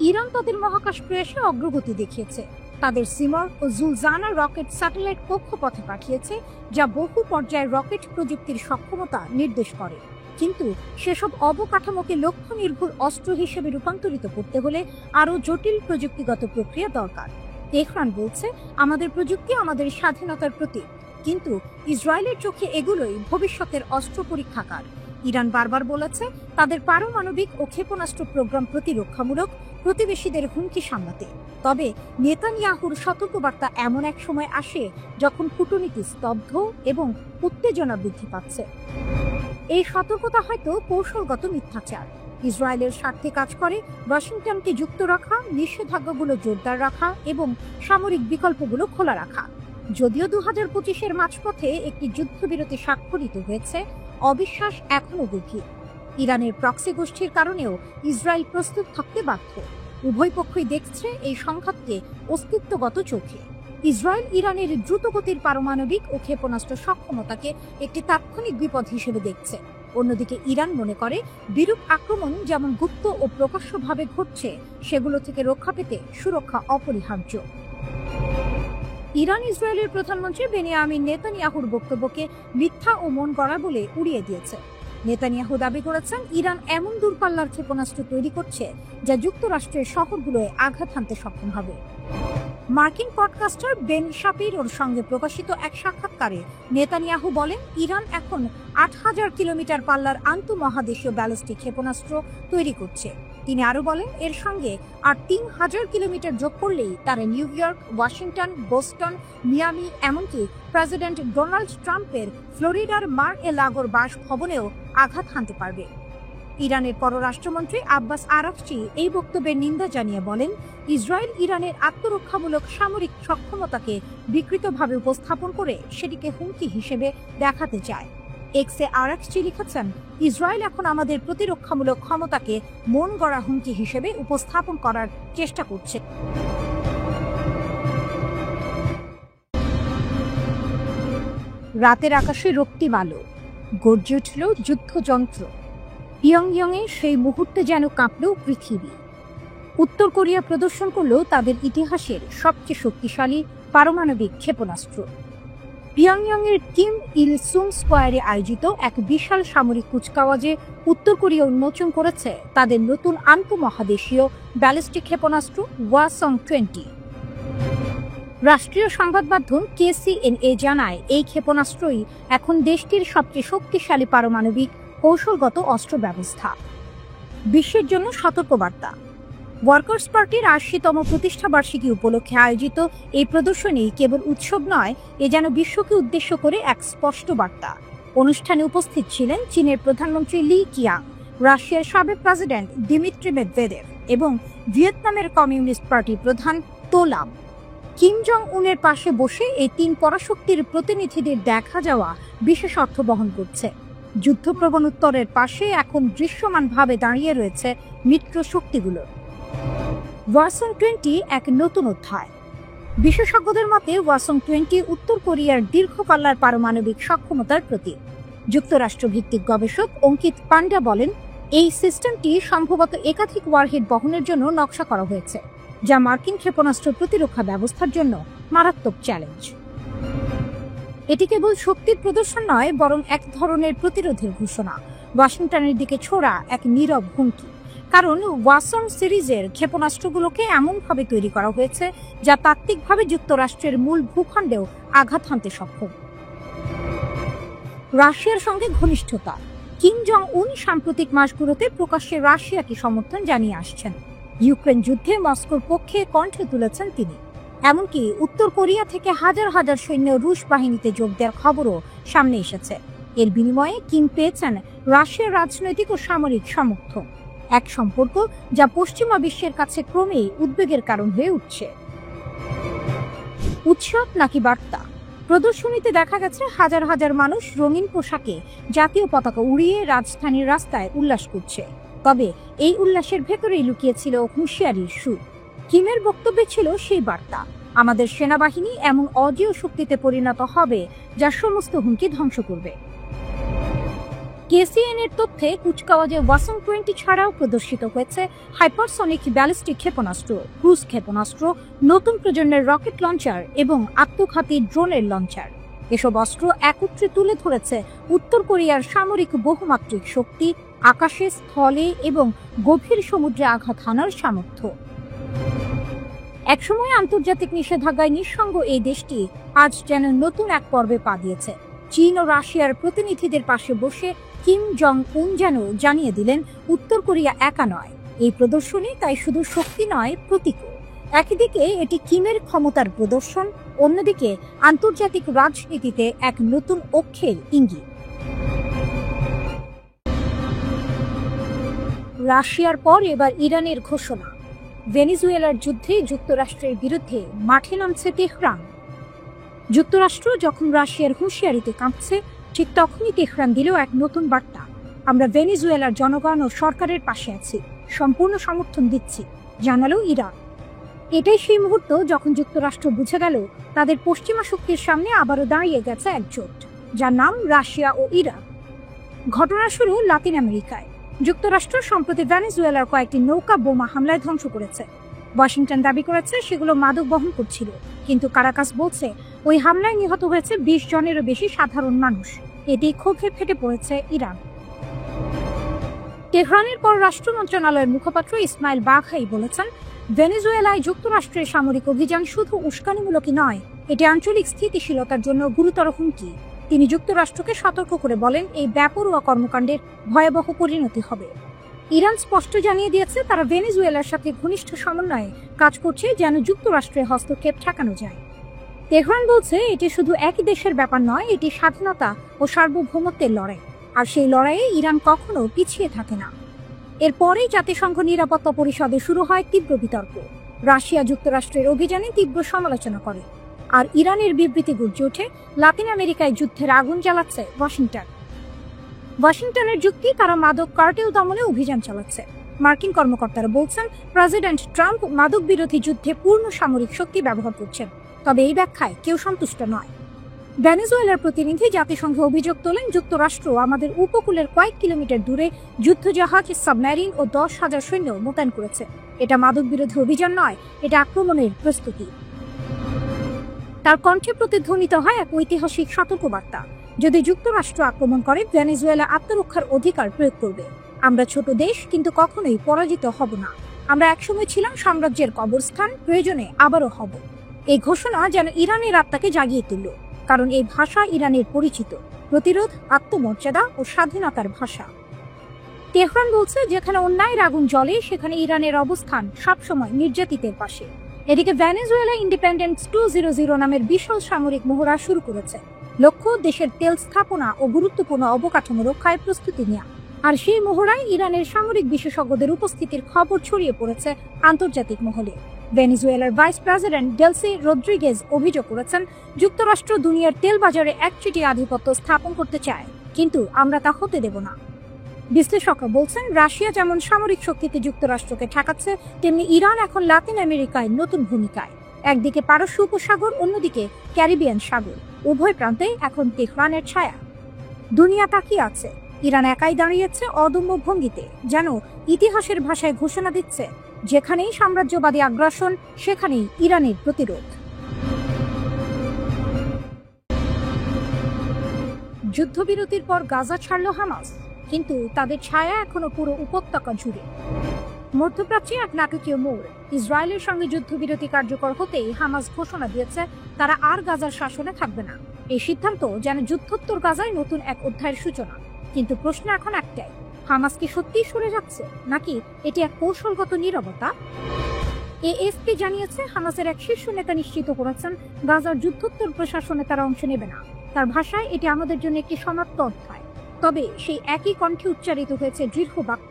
ইরান তাদের মহাকাশ প্রয়াসে অগ্রগতি দেখিয়েছে। তাদের সিমর ও জুলজানা রকেট স্যাটেলাইট কক্ষপথে পাঠিয়েছে, যা বহু পর্যায়ের রকেট প্রযুক্তির সক্ষমতা নির্দেশ করে। কিন্তু সেসব অবকাঠামোকে লক্ষ্য নির্ভর অস্ত্র হিসেবে রূপান্তরিত করতে হলে আরও জটিল প্রযুক্তিগত প্রক্রিয়া দরকার। তেহরান বলছে, আমাদের প্রযুক্তি আমাদের স্বাধীনতার প্রতীক, কিন্তু ইসরায়েলের চোখে এগুলোই ভবিষ্যতের অস্ত্র পরীক্ষাগার। ইরান বারবার বলেছে, তাদের পারমাণবিক ও ক্ষেপণাস্ত্র প্রোগ্রাম প্রতিরক্ষামূলক, প্রতিবেশীদের হুমকি সামলাতে। তবে নেতানিয়াহুর সতর্কবার্তা এমন এক সময় আসে যখন কূটনীতি স্তব্ধ এবং উত্তেজনা বৃদ্ধি পাচ্ছে। এই সতর্কতা হয়তো কৌশলগত মিথ্যাচার। ইসরায়েলের স্বার্থে কাজ করে ওয়াশিংটনকে যুক্ত রাখা, নিষেধাজ্ঞাগুলো জোরদার রাখা এবং সামরিক বিকল্পগুলো খোলা রাখা। যদিও 2025-এর মাঝপথে একটি যুদ্ধবিরতি স্বাক্ষরিত হয়েছে, অবিশ্বাস এখনো গভীর। ইরানের প্রক্সি গোষ্ঠীর কারণেও ইসরায়েল প্রস্তুত থাকতে বাধ্য। উভয় পক্ষই দেখছে এই সংঘাতকে অস্তিত্বগত চোখে। ইসরায়েল ইরানের দ্রুতগতির পারমাণবিক ও ক্ষেপণাস্ত্র সক্ষমতাকে একটি তাৎক্ষণিক বিপদ হিসেবে দেখছে। অন্যদিকে ইরান মনে করে বিরূপ আক্রমণ যেমন গুপ্ত ও প্রকাশ্যভাবে ঘটছে সেগুলো থেকে রক্ষা পেতে সুরক্ষা অপরিহার্য। ইরান ইসরায়েলের প্রধানমন্ত্রী বেনিয়ামিন নেতানিয়াহুর বক্তব্যকে মিথ্যা ও মন গড়া বলে উড়িয়ে দিয়েছে। নেতানিয়াহু দাবি করেছেন ইরান এমন দূরপাল্লার ক্ষেপণাস্ত্র তৈরি করছে যা যুক্তরাষ্ট্রের শহরগুলোয় আঘাত হানতে সক্ষম হবে। মার্কিন পডকাস্টার বেন শাপিরোর সঙ্গে প্রকাশিত এক সাক্ষাৎকারে নেতানিয়াহু বলেন ইরান এখন ৮,০০০ কিলোমিটার পাল্লার আন্তঃমহাদেশীয় ব্যালিস্টিক ক্ষেপণাস্ত্র তৈরি করছে। তিনি আরো বলেন এর সঙ্গে আর ৩,০০০ কিলোমিটার যোগ করলেই তারা new York, Washington, Boston, Miami, এমনকি প্রেসিডেন্ট ডোনাল্ড ট্রাম্পের ফ্লোরিডার মার-এ-লাগোর বাসভবনেও আঘাত হানতে পারবে। ইরানের পররাষ্ট্রমন্ত্রী আব্বাস আরাকচি এই বক্তব্যের নিন্দা জানিয়ে বলেন ইসরায়েল ইরানের আত্মরক্ষামূলক সামরিক সক্ষমতাকে বিকৃতভাবে উপস্থাপন করে সেটিকে হুমকি হিসেবে দেখাতে চায়। এক্সে আরাকচি লিখেছেন ইসরায়েল এখন আমাদের প্রতিরক্ষামূলক ক্ষমতাকে মন গড়া হুমকি হিসেবে উপস্থাপন করার চেষ্টা করছে। রাতের আকাশে রক্তিম আলো, গর্জে উঠল যুদ্ধযন্ত্র। পিয়ংইয়ংয়ে সেই মুহূর্তে যেন কাঁপল পৃথিবী। উত্তর কোরিয়া প্রদর্শন করল তাদের ইতিহাসের সবচেয়ে শক্তিশালী পারমাণবিক ক্ষেপণাস্ত্র। পিয়ংইয়ংয়ের কিম ইল সুং স্কোয়ারে আয়োজিত এক বিশাল সামরিক কুচকাওয়াজে উত্তর কোরিয়া উন্মোচন করেছে তাদের নতুন আন্তঃমহাদেশীয় ব্যালিস্টিক ক্ষেপণাস্ত্র ওয়াসং-20। রাষ্ট্রীয় সংবাদ মাধ্যম KCNA জানায় এই ক্ষেপণাস্ত্রই এখন দেশটির সবচেয়ে শক্তিশালী পারমাণবিক কৌশলগত অস্ত্র ব্যবস্থা। বিশ্বের জন্য সতর্কবার্তা। ওয়ার্কার্স পার্টির ৮০তম প্রতিষ্ঠাবার্ষিকী উপলক্ষে আয়োজিত এই প্রদর্শনী কেবল উৎসব নয়, এ যেন বিশ্বকে উদ্দেশ্য করে এক স্পষ্ট বার্তা। অনুষ্ঠানে উপস্থিত ছিলেন চীনের প্রধানমন্ত্রী লি কিয়াং, রাশিয়ার সাবেক প্রেসিডেন্ট দিমিত্রি মেদভেদেভ এবং ভিয়েতনামের কমিউনিস্ট পার্টি প্রধান তো লাম। কিম জং উনের পাশে বসে এই তিন পরাশক্তির প্রতিনিধিদের দেখা যাওয়া বিশেষ অর্থ বহন করছে। যুদ্ধপ্রবণ উত্তরের পাশে এখন দৃশ্যমানভাবে দাঁড়িয়ে রয়েছে মিত্র শক্তিগুলো। ওয়াসং-20 এক নতুন অধ্যায়। বিশেষজ্ঞদের মতে ওয়াসং-20 উত্তর কোরিয়ার দীর্ঘ পাল্লার পারমাণবিক সক্ষমতার প্রতীক। যুক্তরাষ্ট্র ভিত্তিক গবেষক অঙ্কিত পান্ডা বলেন এই সিস্টেমটি সম্ভবত একাধিক ওয়ারহেড বহনের জন্য নকশা করা হয়েছে, যা মার্কিন ক্ষেপণাস্ত্র প্রতিরক্ষা ব্যবস্থার জন্য মারাত্মক চ্যালেঞ্জ। এটি কেবল শক্তির প্রদর্শন নয়, বরং এক ধরনের প্রতিরোধের ঘোষণা, ওয়াশিংটনের দিকে ছোড়া এক নীরব হুমকি। কারণ ওয়াসং সিরিজের ক্ষেপণাস্ত্রগুলোকে এমনভাবে তৈরি করা হয়েছে যা তাত্ত্বিকভাবে যুক্তরাষ্ট্রের মূল ভূখণ্ডেও আঘাত হানতে সক্ষম। রাশিয়ার সঙ্গে ঘনিষ্ঠতা। কিম জং উন সাম্প্রতিক মাসগুলোতে প্রকাশ্যে রাশিয়াকে সমর্থন জানিয়ে আসছেন। ইউক্রেন যুদ্ধে মস্কোর পক্ষে কণ্ঠ তুলেছেন তিনি। এমনকি উত্তর কোরিয়া থেকে হাজার হাজার সৈন্য রুশ বাহিনীতে যোগ দেওয়ার খবরও সামনে এসেছে। এর বিনিময়ে কিম পেয়েছেন রাশিয়ার রাজনৈতিক ও সামরিক সমর্থন, এক সম্পর্ক যা পশ্চিমা বিশ্বের কাছে ক্রমেই উদ্বেগের কারণ হয়ে উঠছে। উৎসব নাকি বার্তা? প্রদর্শনীতে দেখা গেছে হাজার হাজার মানুষ রঙিন পোশাকে জাতীয় পতাকা উড়িয়ে রাজধানীর রাস্তায় উল্লাস করছে। তবে এই উল্লাসের ভেতরেই লুকিয়েছিল হুঁশিয়ারির সুর। কিমের বক্তব্যে ছিল সেই বার্তা, আমাদের সেনাবাহিনী এমন অজেয় শক্তিতে পরিণত হবে যা সমস্ত হুমকি ধ্বংস করবে। KCNA-এর তথ্যে কুচকাওয়াজে ওয়াসং-20 ছাড়াও প্রদর্শিত হয়েছে হাইপারসনিক ব্যালিস্টিক ক্ষেপণাস্ত্র, ক্রুজ ক্ষেপণাস্ত্র, নতুন প্রজন্মের রকেট লঞ্চার এবং আত্মঘাতী ড্রোনের লঞ্চার। এসব অস্ত্র একত্রে তুলে ধরেছে উত্তর কোরিয়ার সামরিক বহুমাত্রিক শক্তি, আকাশে, স্থলে এবং গভীর সমুদ্রে আঘাত হানার সামর্থ্য। একসময় আন্তর্জাতিক নিষেধাজ্ঞায় নিঃসঙ্গ এই দেশটি আজ যেন নতুন এক পর্বে পা দিয়েছে। চীন ও রাশিয়ার প্রতিনিধিদের পাশে বসে কিম জং উন যেন জানিয়ে দিলেন উত্তর কোরিয়া একা নয়। এই প্রদর্শনী তাই শুধু শক্তি নয়, প্রতীকও। একদিকে এটি কিমের ক্ষমতার প্রদর্শন, অন্যদিকে আন্তর্জাতিক রাজনীতিতে এক নতুন অক্ষের ইঙ্গিত। রাশিয়ার পর এবার ইরানের ঘোষণা। ভেনেজুয়েলার যুদ্ধে যুক্তরাষ্ট্রের বিরুদ্ধে মাঠে নামছে তেহরান। যুক্তরাষ্ট্র যখন রাশিয়ার হুঁশিয়ারিতে কাঁপছে, ঠিক তখনই তেহরান দিল এক নতুন বার্তা, আমরা ভেনেজুয়েলার জনগণ ও সরকারের পাশে আছি, সম্পূর্ণ সমর্থন দিচ্ছি, জানালো ইরান। এটাই সেই মুহূর্ত যখন যুক্তরাষ্ট্র বুঝে গেল তাদের পশ্চিমা শক্তির সামনে আবারও দাঁড়িয়ে গেছে একজোট, যার নাম রাশিয়া ও ইরান। ঘটনা শুরু লাতিন আমেরিকায়। যুক্তরাষ্ট্র সম্প্রতি ভেনেজুয়েলার কয়েকটি নৌকা বোমা হামলায় ধ্বংস করেছে। ওয়াশিংটন দাবি করেছে সেগুলো মাদক বহন করছিল, কিন্তু কারাকাস বলছে ওই হামলায় নিহত হয়েছে 20 জনেরও বেশি সাধারণ মানুষ। এটি ক্ষোভে ফেটে পড়েছে ইরান। তেহরানের পররাষ্ট্র মন্ত্রণালয়ের মুখপাত্র ইসমাইল বাঘাই বলেছেন, ভেনেজুয়েলায় যুক্তরাষ্ট্রের সামরিক অভিযান শুধু উস্কানিমূলকই নয়, এটি আঞ্চলিক স্থিতিশীলতার জন্য গুরুতর হুমকি। তিনি যুক্তরাষ্ট্রকে সতর্ক করে বলেন, এই বেপরোয়া কর্মকাণ্ডের ভয়াবহ পরিণতি হবে। ইরান স্পষ্ট জানিয়ে দিয়েছে তারা ভেনেজুয়েলার সাথে ঘনিষ্ঠ সমন্বয়ে কাজ করছে যেন যুক্তরাষ্ট্রের হস্তক্ষেপ ঠেকানো যায়। তেহরান বলছে এটি শুধু একই দেশের ব্যাপার নয়, এটি স্বাধীনতা ও সার্বভৌমত্বের লড়াই, আর সেই লড়াইয়ে ইরান কখনো পিছিয়ে থাকে না। এরপরেই জাতিসংঘ নিরাপত্তা পরিষদে শুরু হয় তীব্র বিতর্ক। রাশিয়া যুক্তরাষ্ট্রের অভিযানে তীব্র সমালোচনা করে, আর ইরানের বিবৃতি গর্জে ওঠে লাতিন আমেরিকায় যুদ্ধের আগুন জ্বালাচ্ছে ওয়াশিংটন। ওয়াশিংটনের যুক্তি, তারা মাদক কার্টেল দমনে অভিযান চালাচ্ছে। মার্কিন কর্মকর্তারা বলছেন প্রেসিডেন্ট ট্রাম্প মাদক বিরোধী যুদ্ধে পূর্ণ সামরিক শক্তি ব্যবহার করছেন, তবে এই ব্যাখ্যায় কেউ সন্তুষ্ট নয়। ভেনেজুয়েলার প্রতিনিধি জাতিসংঘে অভিযোগ তোলেন, যুক্তরাষ্ট্র আমাদের উপকূলের কয়েক কিলোমিটার দূরে যুদ্ধজাহাজ, সাবমেরিন ও 10,000 সৈন্য মোতায়েন করেছে। এটা মাদক বিরোধী অভিযান নয়, এটা আক্রমণের প্রস্তুতি। তার কণ্ঠে প্রতিধ্বনিত হয় এক ঐতিহাসিক সতর্কবার্তা, যদি যুক্তরাষ্ট্র আক্রমণ করে ভেনেজুয়েলা আত্মরক্ষার অধিকার প্রয়োগ করবে। আমরা ছোট দেশ, কিন্তু কখনোই পরাজিত হব না। আমরা একসময় ছিলাম সাম্রাজ্যের কবরস্থান, প্রয়োজনে আবারও হব। এই ঘোষণা যেন ইরানের আত্মাকে জাগিয়ে তুলল, কারণ এই ভাষা ইরানের পরিচিত প্রতিরোধ, আত্মমর্যাদা ও স্বাধীনতার ভাষা। তেহরান বলছে যেখানে অন্যায়ের আগুন জ্বলে সেখানে ইরানের অবস্থান সবসময় নির্যাতিতের পাশে। এদিকে ভেনেজুয়েলা ইন্ডিপেন্ডেন্স 200 নামের বিশাল সামরিক মহড়া শুরু করেছে। লক্ষ্য দেশের তেল স্থাপনা ও গুরুত্বপূর্ণ অবকাঠামো রক্ষায় প্রস্তুতি নেওয়া। আর সেই মহড়ায় ইরানের সামরিক বিশেষজ্ঞদের উপস্থিতির খবর ছড়িয়ে পড়েছে আন্তর্জাতিক মহলে। ভেনেজুয়েলার ভাইস প্রেসিডেন্ট ডেলসি রদ্রিগেজ অভিযোগ করেছেন, যুক্তরাষ্ট্র দুনিয়ার তেল বাজারে একচেটিয়া আধিপত্য স্থাপন করতে চায়, কিন্তু আমরা তা হতে দেব না। বিশ্লেষকরা বলছেন, রাশিয়া যেমন সামরিক শক্তিতে যুক্তরাষ্ট্রকে ঠেকাচ্ছে, তেমনি ইরান এখন লাতিন আমেরিকায় নতুন ভূমিকায়। একদিকে পারস্য উপসাগর, অন্যদিকে ক্যারিবিয়ান সাগর, উভয় প্রান্তেই এখন তেহরানের ছায়া। দুনিয়া তাকিয়ে আছে, ইরান একাই দাঁড়িয়েছে অদম্য ভঙ্গিতে, যেন ইতিহাসের ভাষায় ঘোষণা দিচ্ছে, যেখানেই সাম্রাজ্যবাদী আগ্রাসন সেখানেই ইরানের প্রতিরোধ। যুদ্ধবিরতির পর গাজা ছাড়ল হামাস, কিন্তু তাদের ছায়া এখনো পুরো উপত্যকা জুড়ে। মধ্যপ্রাচ্যে এক নাটকীয় মোড়। ইসরায়েলের সঙ্গে যুদ্ধবিরতি কার্যকর হতেই হামাস ঘোষণা দিয়েছে তারা আর গাজার শাসনে থাকবে না। এই সিদ্ধান্ত যেন যুদ্ধোত্তর গাজায় নতুন এক অধ্যায়ের সূচনা। কিন্তু প্রশ্ন এখন একটাই, হামাস কি সত্যিই সরে যাচ্ছে, নাকি এটি এক কৌশলগত নীরবতা? এএফপি জানিয়েছে, হামাসের এক শীর্ষ নেতা নিশ্চিত করেছেন গাজার যুদ্ধোত্তর প্রশাসনে তারা অংশ নেবে না। তার ভাষায়, এটি আমাদের জন্য একটি সমাপ্ত অধ্যায়। তবে সেই একই কণ্ঠে উচ্চারিত হয়েছে দৃঢ় বাক্য,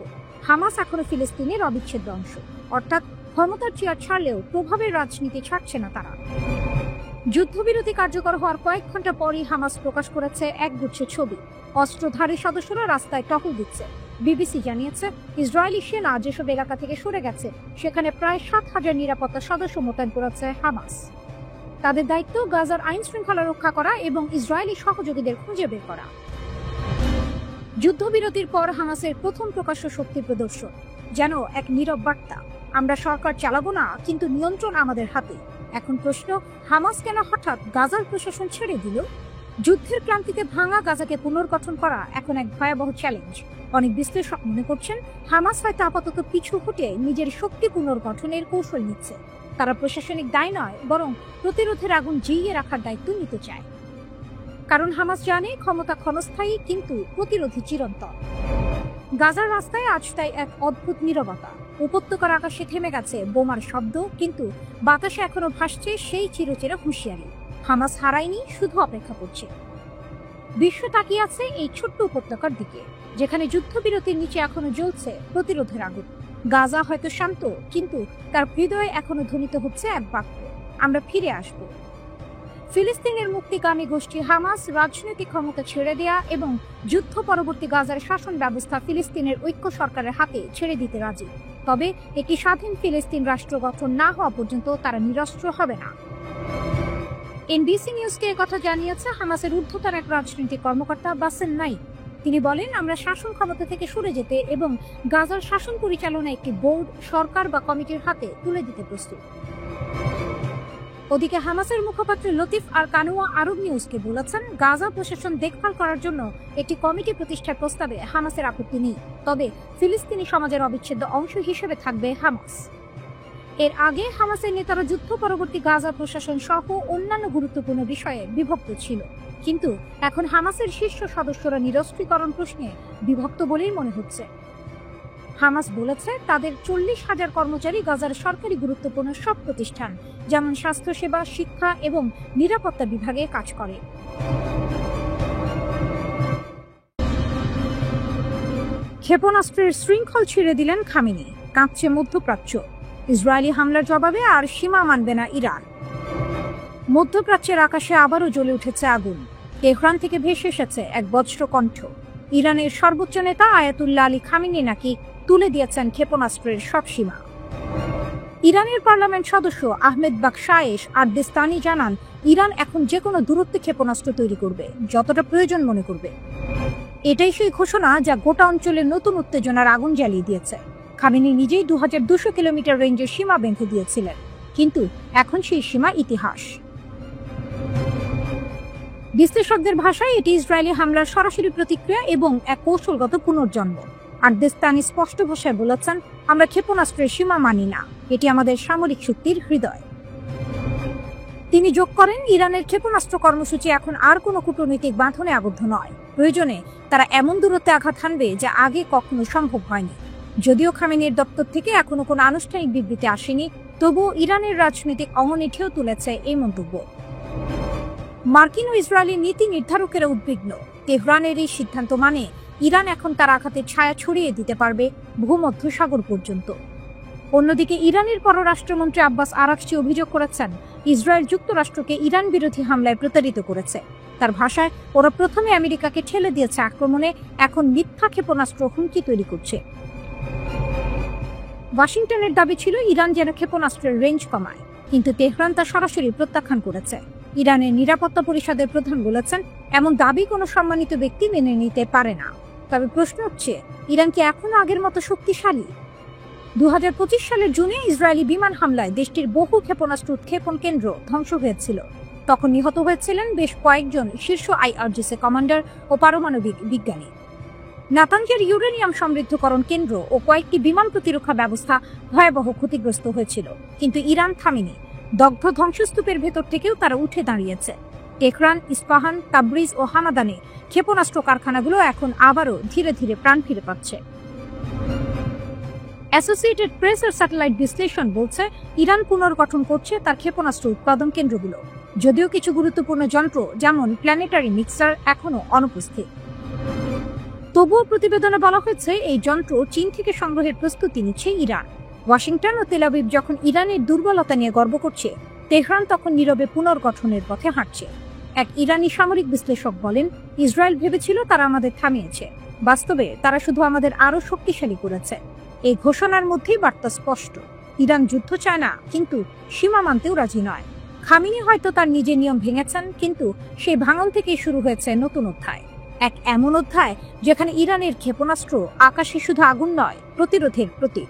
হামাস এখনো ফিলিস্তিনের অবিচ্ছেদ্য অংশ। অর্থাৎ ক্ষমতার চেয়ার ছাড়লেও প্রভাবের রাজনীতি ছাড়ছে না তারা। যুদ্ধবিরতি কার্যকর হওয়ার কয়েক ঘন্টা পরই হামাস প্রকাশ করেছে একগুচ্ছ ছবি। অস্ত্রধারী সদস্যরা রাস্তায় টহল দিচ্ছে। বিবিসি জানিয়েছে, ইসরায়েলি সেনা যেসব এলাকা থেকে সরে গেছে সেখানে প্রায় 7,000 নিরাপত্তা সদস্য মোতায়েন করেছে হামাস। তাদের দায়িত্ব গাজার আইন শৃঙ্খলা রক্ষা করা এবং ইসরায়েলি সহযোগীদের খুঁজে বের করা। যুদ্ধবিরতির পর হামাসের প্রথম প্রকাশ্য শক্তি প্রদর্শন, যেন এক নীরব বার্তা, আমরা সরকার চালাবো না, কিন্তু নিয়ন্ত্রণ আমাদের হাতে। এখন প্রশ্ন, হামাস কেন হঠাৎ গাজার প্রশাসন ছেড়ে দিল? যুদ্ধের ক্লান্তিতে ভাঙা গাজাকে পুনর্গঠন করা এখন এক ভয়াবহ চ্যালেঞ্জ। অনেক বিশ্লেষক মনে করছেন, হামাস হয়তো আপাতত পিছু হটে নিজের শক্তি পুনর্গঠনের কৌশল নিচ্ছে। তারা প্রশাসনিক দায় নয়, বরং প্রতিরোধের আগুন জিইয়ে রাখার দায়িত্ব নিতে চায়। কারণ হামাস জানে ক্ষমতা ক্ষণস্থায়ী, কিন্তু প্রতিরোধী চিরন্তন। গাজার রাস্তায় আজ তাই এক অদ্ভুত নীরবতা। উপত্যকার আকাশে থেমে গেছে বোমার শব্দ, কিন্তু বাতাসে এখনো ভাসছে সেই চিরচেরা হুঁশিয়ারি, হামাস হারায়নি, শুধু অপেক্ষা করছে। বিশ্ব তাকিয়ে আছে এই ছোট্ট উপত্যকার দিকে, যেখানে যুদ্ধবিরতির নিচে এখনো জ্বলছে প্রতিরোধের আগুন। গাজা হয়তো শান্ত, কিন্তু তার হৃদয়ে এখনো ধ্বনিত হচ্ছে এক বাক্য, আমরা ফিরে আসব। ফিলিস্তিনের মুক্তিকামী গোষ্ঠী হামাস রাজনৈতিক ক্ষমতা ছেড়ে দেয়া এবং যুদ্ধ পরবর্তী গাজার শাসন ব্যবস্থা ফিলিস্তিনের ঐক্য সরকারের হাতে ছেড়ে দিতে রাজি। তবে একটি স্বাধীন ফিলিস্তিন রাষ্ট্র গঠন না হওয়া পর্যন্ত তারা নিরস্ত্র হবে না। এনবিসি নিউজকে কথা জানিয়েছে হামাসের ঊর্ধ্বতন এক রাজনৈতিক কর্মকর্তা বাসেম নাইম। তিনি বলেন, আমরা শাসন ক্ষমতা থেকে সরে যেতে এবং গাজার শাসন পরিচালনা একটি বোর্ড, সরকার বা কমিটির হাতে তুলে দিতে প্রস্তুত। ওদিকে হামাসের মুখপাত্র লতিফ আর কানুয়া আরব নিউজকে বলেছেন, গাজা প্রশাসন দেখভাল করার জন্য একটি কমিটি প্রতিষ্ঠার প্রস্তাবে হামাসের আপত্তি নেই, তবে ফিলিস্তিনি সমাজের অবিচ্ছেদ্য অংশ হিসেবে থাকবে হামাস। এর আগে হামাসের নেতারা যুদ্ধ পরবর্তী গাজা প্রশাসন সহ অন্যান্য গুরুত্বপূর্ণ বিষয়ে বিভক্ত ছিল, কিন্তু এখন হামাসের শীর্ষ সদস্যরা নিরস্ত্রীকরণ প্রশ্নে বিভক্ত বলেই মনে হচ্ছে। হামাস বলেছে, তাদের 40,000 কর্মচারী গাজার সরকারি গুরুত্বপূর্ণ সব প্রতিষ্ঠান যেমন স্বাস্থ্যসেবা, শিক্ষা এবং নিরাপত্তা বিভাগে কাজ করে। ক্ষেপণাস্ত্রের শৃঙ্খল ছিঁড়ে দিলেন খামেনি, কাঁপছে মধ্যপ্রাচ্য। ইসরায়েলি হামলার জবাবে আর সীমা মানবে না ইরান। মধ্যপ্রাচ্যের আকাশে আবারও জ্বলে উঠেছে আগুন। তেহরান থেকে ভেসে এসেছে এক বজ্র কণ্ঠ। ইরানের সর্বোচ্চ নেতা আয়াতুল্লাহ আলী খামেনি নাকি তুলে দিয়েছেন ক্ষেপণাস্ত্রের সব সীমা। ইরানের পার্লামেন্ট সদস্য আহমেদ বাকশায়েশ আর দেস্তানি জানান, ইরান এখন যে কোনো দূরত্বে ক্ষেপণাস্ত্র তৈরি করবে, যতটা প্রয়োজন মনে করবে। এটাই সেই ঘোষণা যা গোটা অঞ্চলে নতুন উত্তেজনার আগুন জ্বালিয়ে দিয়েছে। খামেনি নিজেই 2200 কিলোমিটার রেঞ্জের সীমা বেঁধে দিয়েছিলেন, কিন্তু এখন সেই সীমা ইতিহাস। বিশ্লেষকদের ভাষায় এটি ইসরায়েলি হামলার সরাসরি প্রতিক্রিয়া এবং এক কৌশলগত পুনর্জন্ম। আর দেস্তানি স্পষ্ট ভাষায় বলেছেন, আমরা ক্ষেপণাস্ত্রের সীমা মানি না, এটি আমাদের সামরিক শক্তির হৃদয়। তিনি যোগ করেন, ইরানের ক্ষেপণাস্ত্র কর্মসূচি এখন আর কোনো কূটনৈতিক বাঁধনে আবদ্ধ নয়। প্রয়োজনে তারা এমন দূরত্বে আঘাত হানবে যা আগে কখনো সম্ভব হয়নি। যদিও খামেনির দপ্তর থেকে এখনো কোনো আনুষ্ঠানিক বিবৃতি আসেনি, তবুও ইরানের রাজনৈতিক অঙ্গনে ঢেউ তুলেছে এই মন্তব্য। মার্কিন ও ইসরায়েলি নীতি নির্ধারকেরা উদ্বিগ্ন। তেহরানের এই সিদ্ধান্ত মানে ইরান এখন তার আঘাতের ছায়া ছড়িয়ে দিতে পারবে ভূমধ্য সাগর পর্যন্ত। অন্যদিকে ইরানের পররাষ্ট্রমন্ত্রী আব্বাস আরাকচি অভিযোগ করেছেন, ইসরায়েল যুক্তরাষ্ট্রকে ইরান বিরোধী হামলায় প্রতারিত করেছে। তার ভাষায়, ওরা প্রথমে আমেরিকাকে ঠেলে দিয়েছে আক্রমণে, এখন মিথ্যা ক্ষেপণাস্ত্র হুমকি তৈরি করছে। ওয়াশিংটনের দাবি ছিল ইরান যেন ক্ষেপণাস্ত্রের রেঞ্জ কমায়, কিন্তু তেহরান তা সরাসরি প্রত্যাখ্যান করেছে। ইরানের নিরাপত্তা পরিষদের প্রধান বলেছেন, এমন দাবি কোনো সম্মানিত ব্যক্তি মেনে নিতে পারে না। তবে প্রশ্ন হচ্ছে, ইরান কি এখনো আগের মতো শক্তিশালী? 2025 সালের জুনে ইসরায়েলি বিমান হামলায় দেশটির বহু ক্ষেপণাস্ত্র উৎক্ষেপণ কেন্দ্র ধ্বংস হয়েছিল। তখন নিহত হয়েছিলেন বেশ কয়েকজন শীর্ষ IRGC কমান্ডার ও পারমাণবিক বিজ্ঞানী। নাতানজের ইউরেনিয়াম সমৃদ্ধকরণ কেন্দ্র ও কয়েকটি বিমান প্রতিরক্ষা ব্যবস্থা ভয়াবহ ক্ষতিগ্রস্ত হয়েছিল, কিন্তু ইরান থামেনি। দগ্ধ ধ্বংসস্তূপের ভেতর থেকেও তারা উঠে দাঁড়িয়েছে। তেহরান, ইস্পাহান, তাবরিজ ও হামাদানে ক্ষেপণাস্ত্র কারখানাগুলো এখন আবারও ধীরে ধীরে প্রাণ ফিরে পাচ্ছে। অ্যাসোসিয়েটেড প্রেসের স্যাটেলাইট বিশ্লেষণ বলছে, ইরান পুনর্গঠন করছে তার ক্ষেপণাস্ত্র উৎপাদন কেন্দ্রগুলো, যদিও কিছু গুরুত্বপূর্ণ যন্ত্র যেমন প্ল্যানেটারি মিক্সার এখনো অনুপস্থিত। তবুও প্রতিবেদনে বলা হয়েছে, এই যন্ত্র চীন থেকে সংগ্রহের প্রস্তুতি নিচ্ছে ইরান। ওয়াশিংটন ও তেল আবিব যখন ইরানের দুর্বলতা নিয়ে গর্ব করছে, তেহরান তখন নীরবে পুনর্গঠনের পথে হাঁটছে। এক ইরানি সামরিক বিশ্লেষক বলেন, ইসরায়েল ভেবেছিল তারা আমাদের থামিয়েছে, বাস্তবে তারা শুধু আমাদের আরো শক্তিশালী করেছে। এই ঘোষণার মধ্যেই বার্তা স্পষ্ট, ইরান যুদ্ধ চায় না, কিন্তু সীমা মানতেও রাজি নয়। খামেনি হয়তো তার নিজের নিয়ম ভেঙেছেন, কিন্তু সেই ভাঙন থেকেই শুরু হয়েছে নতুন অধ্যায়। এক এমন অধ্যায় যেখানে ইরানের ক্ষেপণাস্ত্র আকাশে শুধু আগুন নয়, প্রতিরোধের প্রতীক।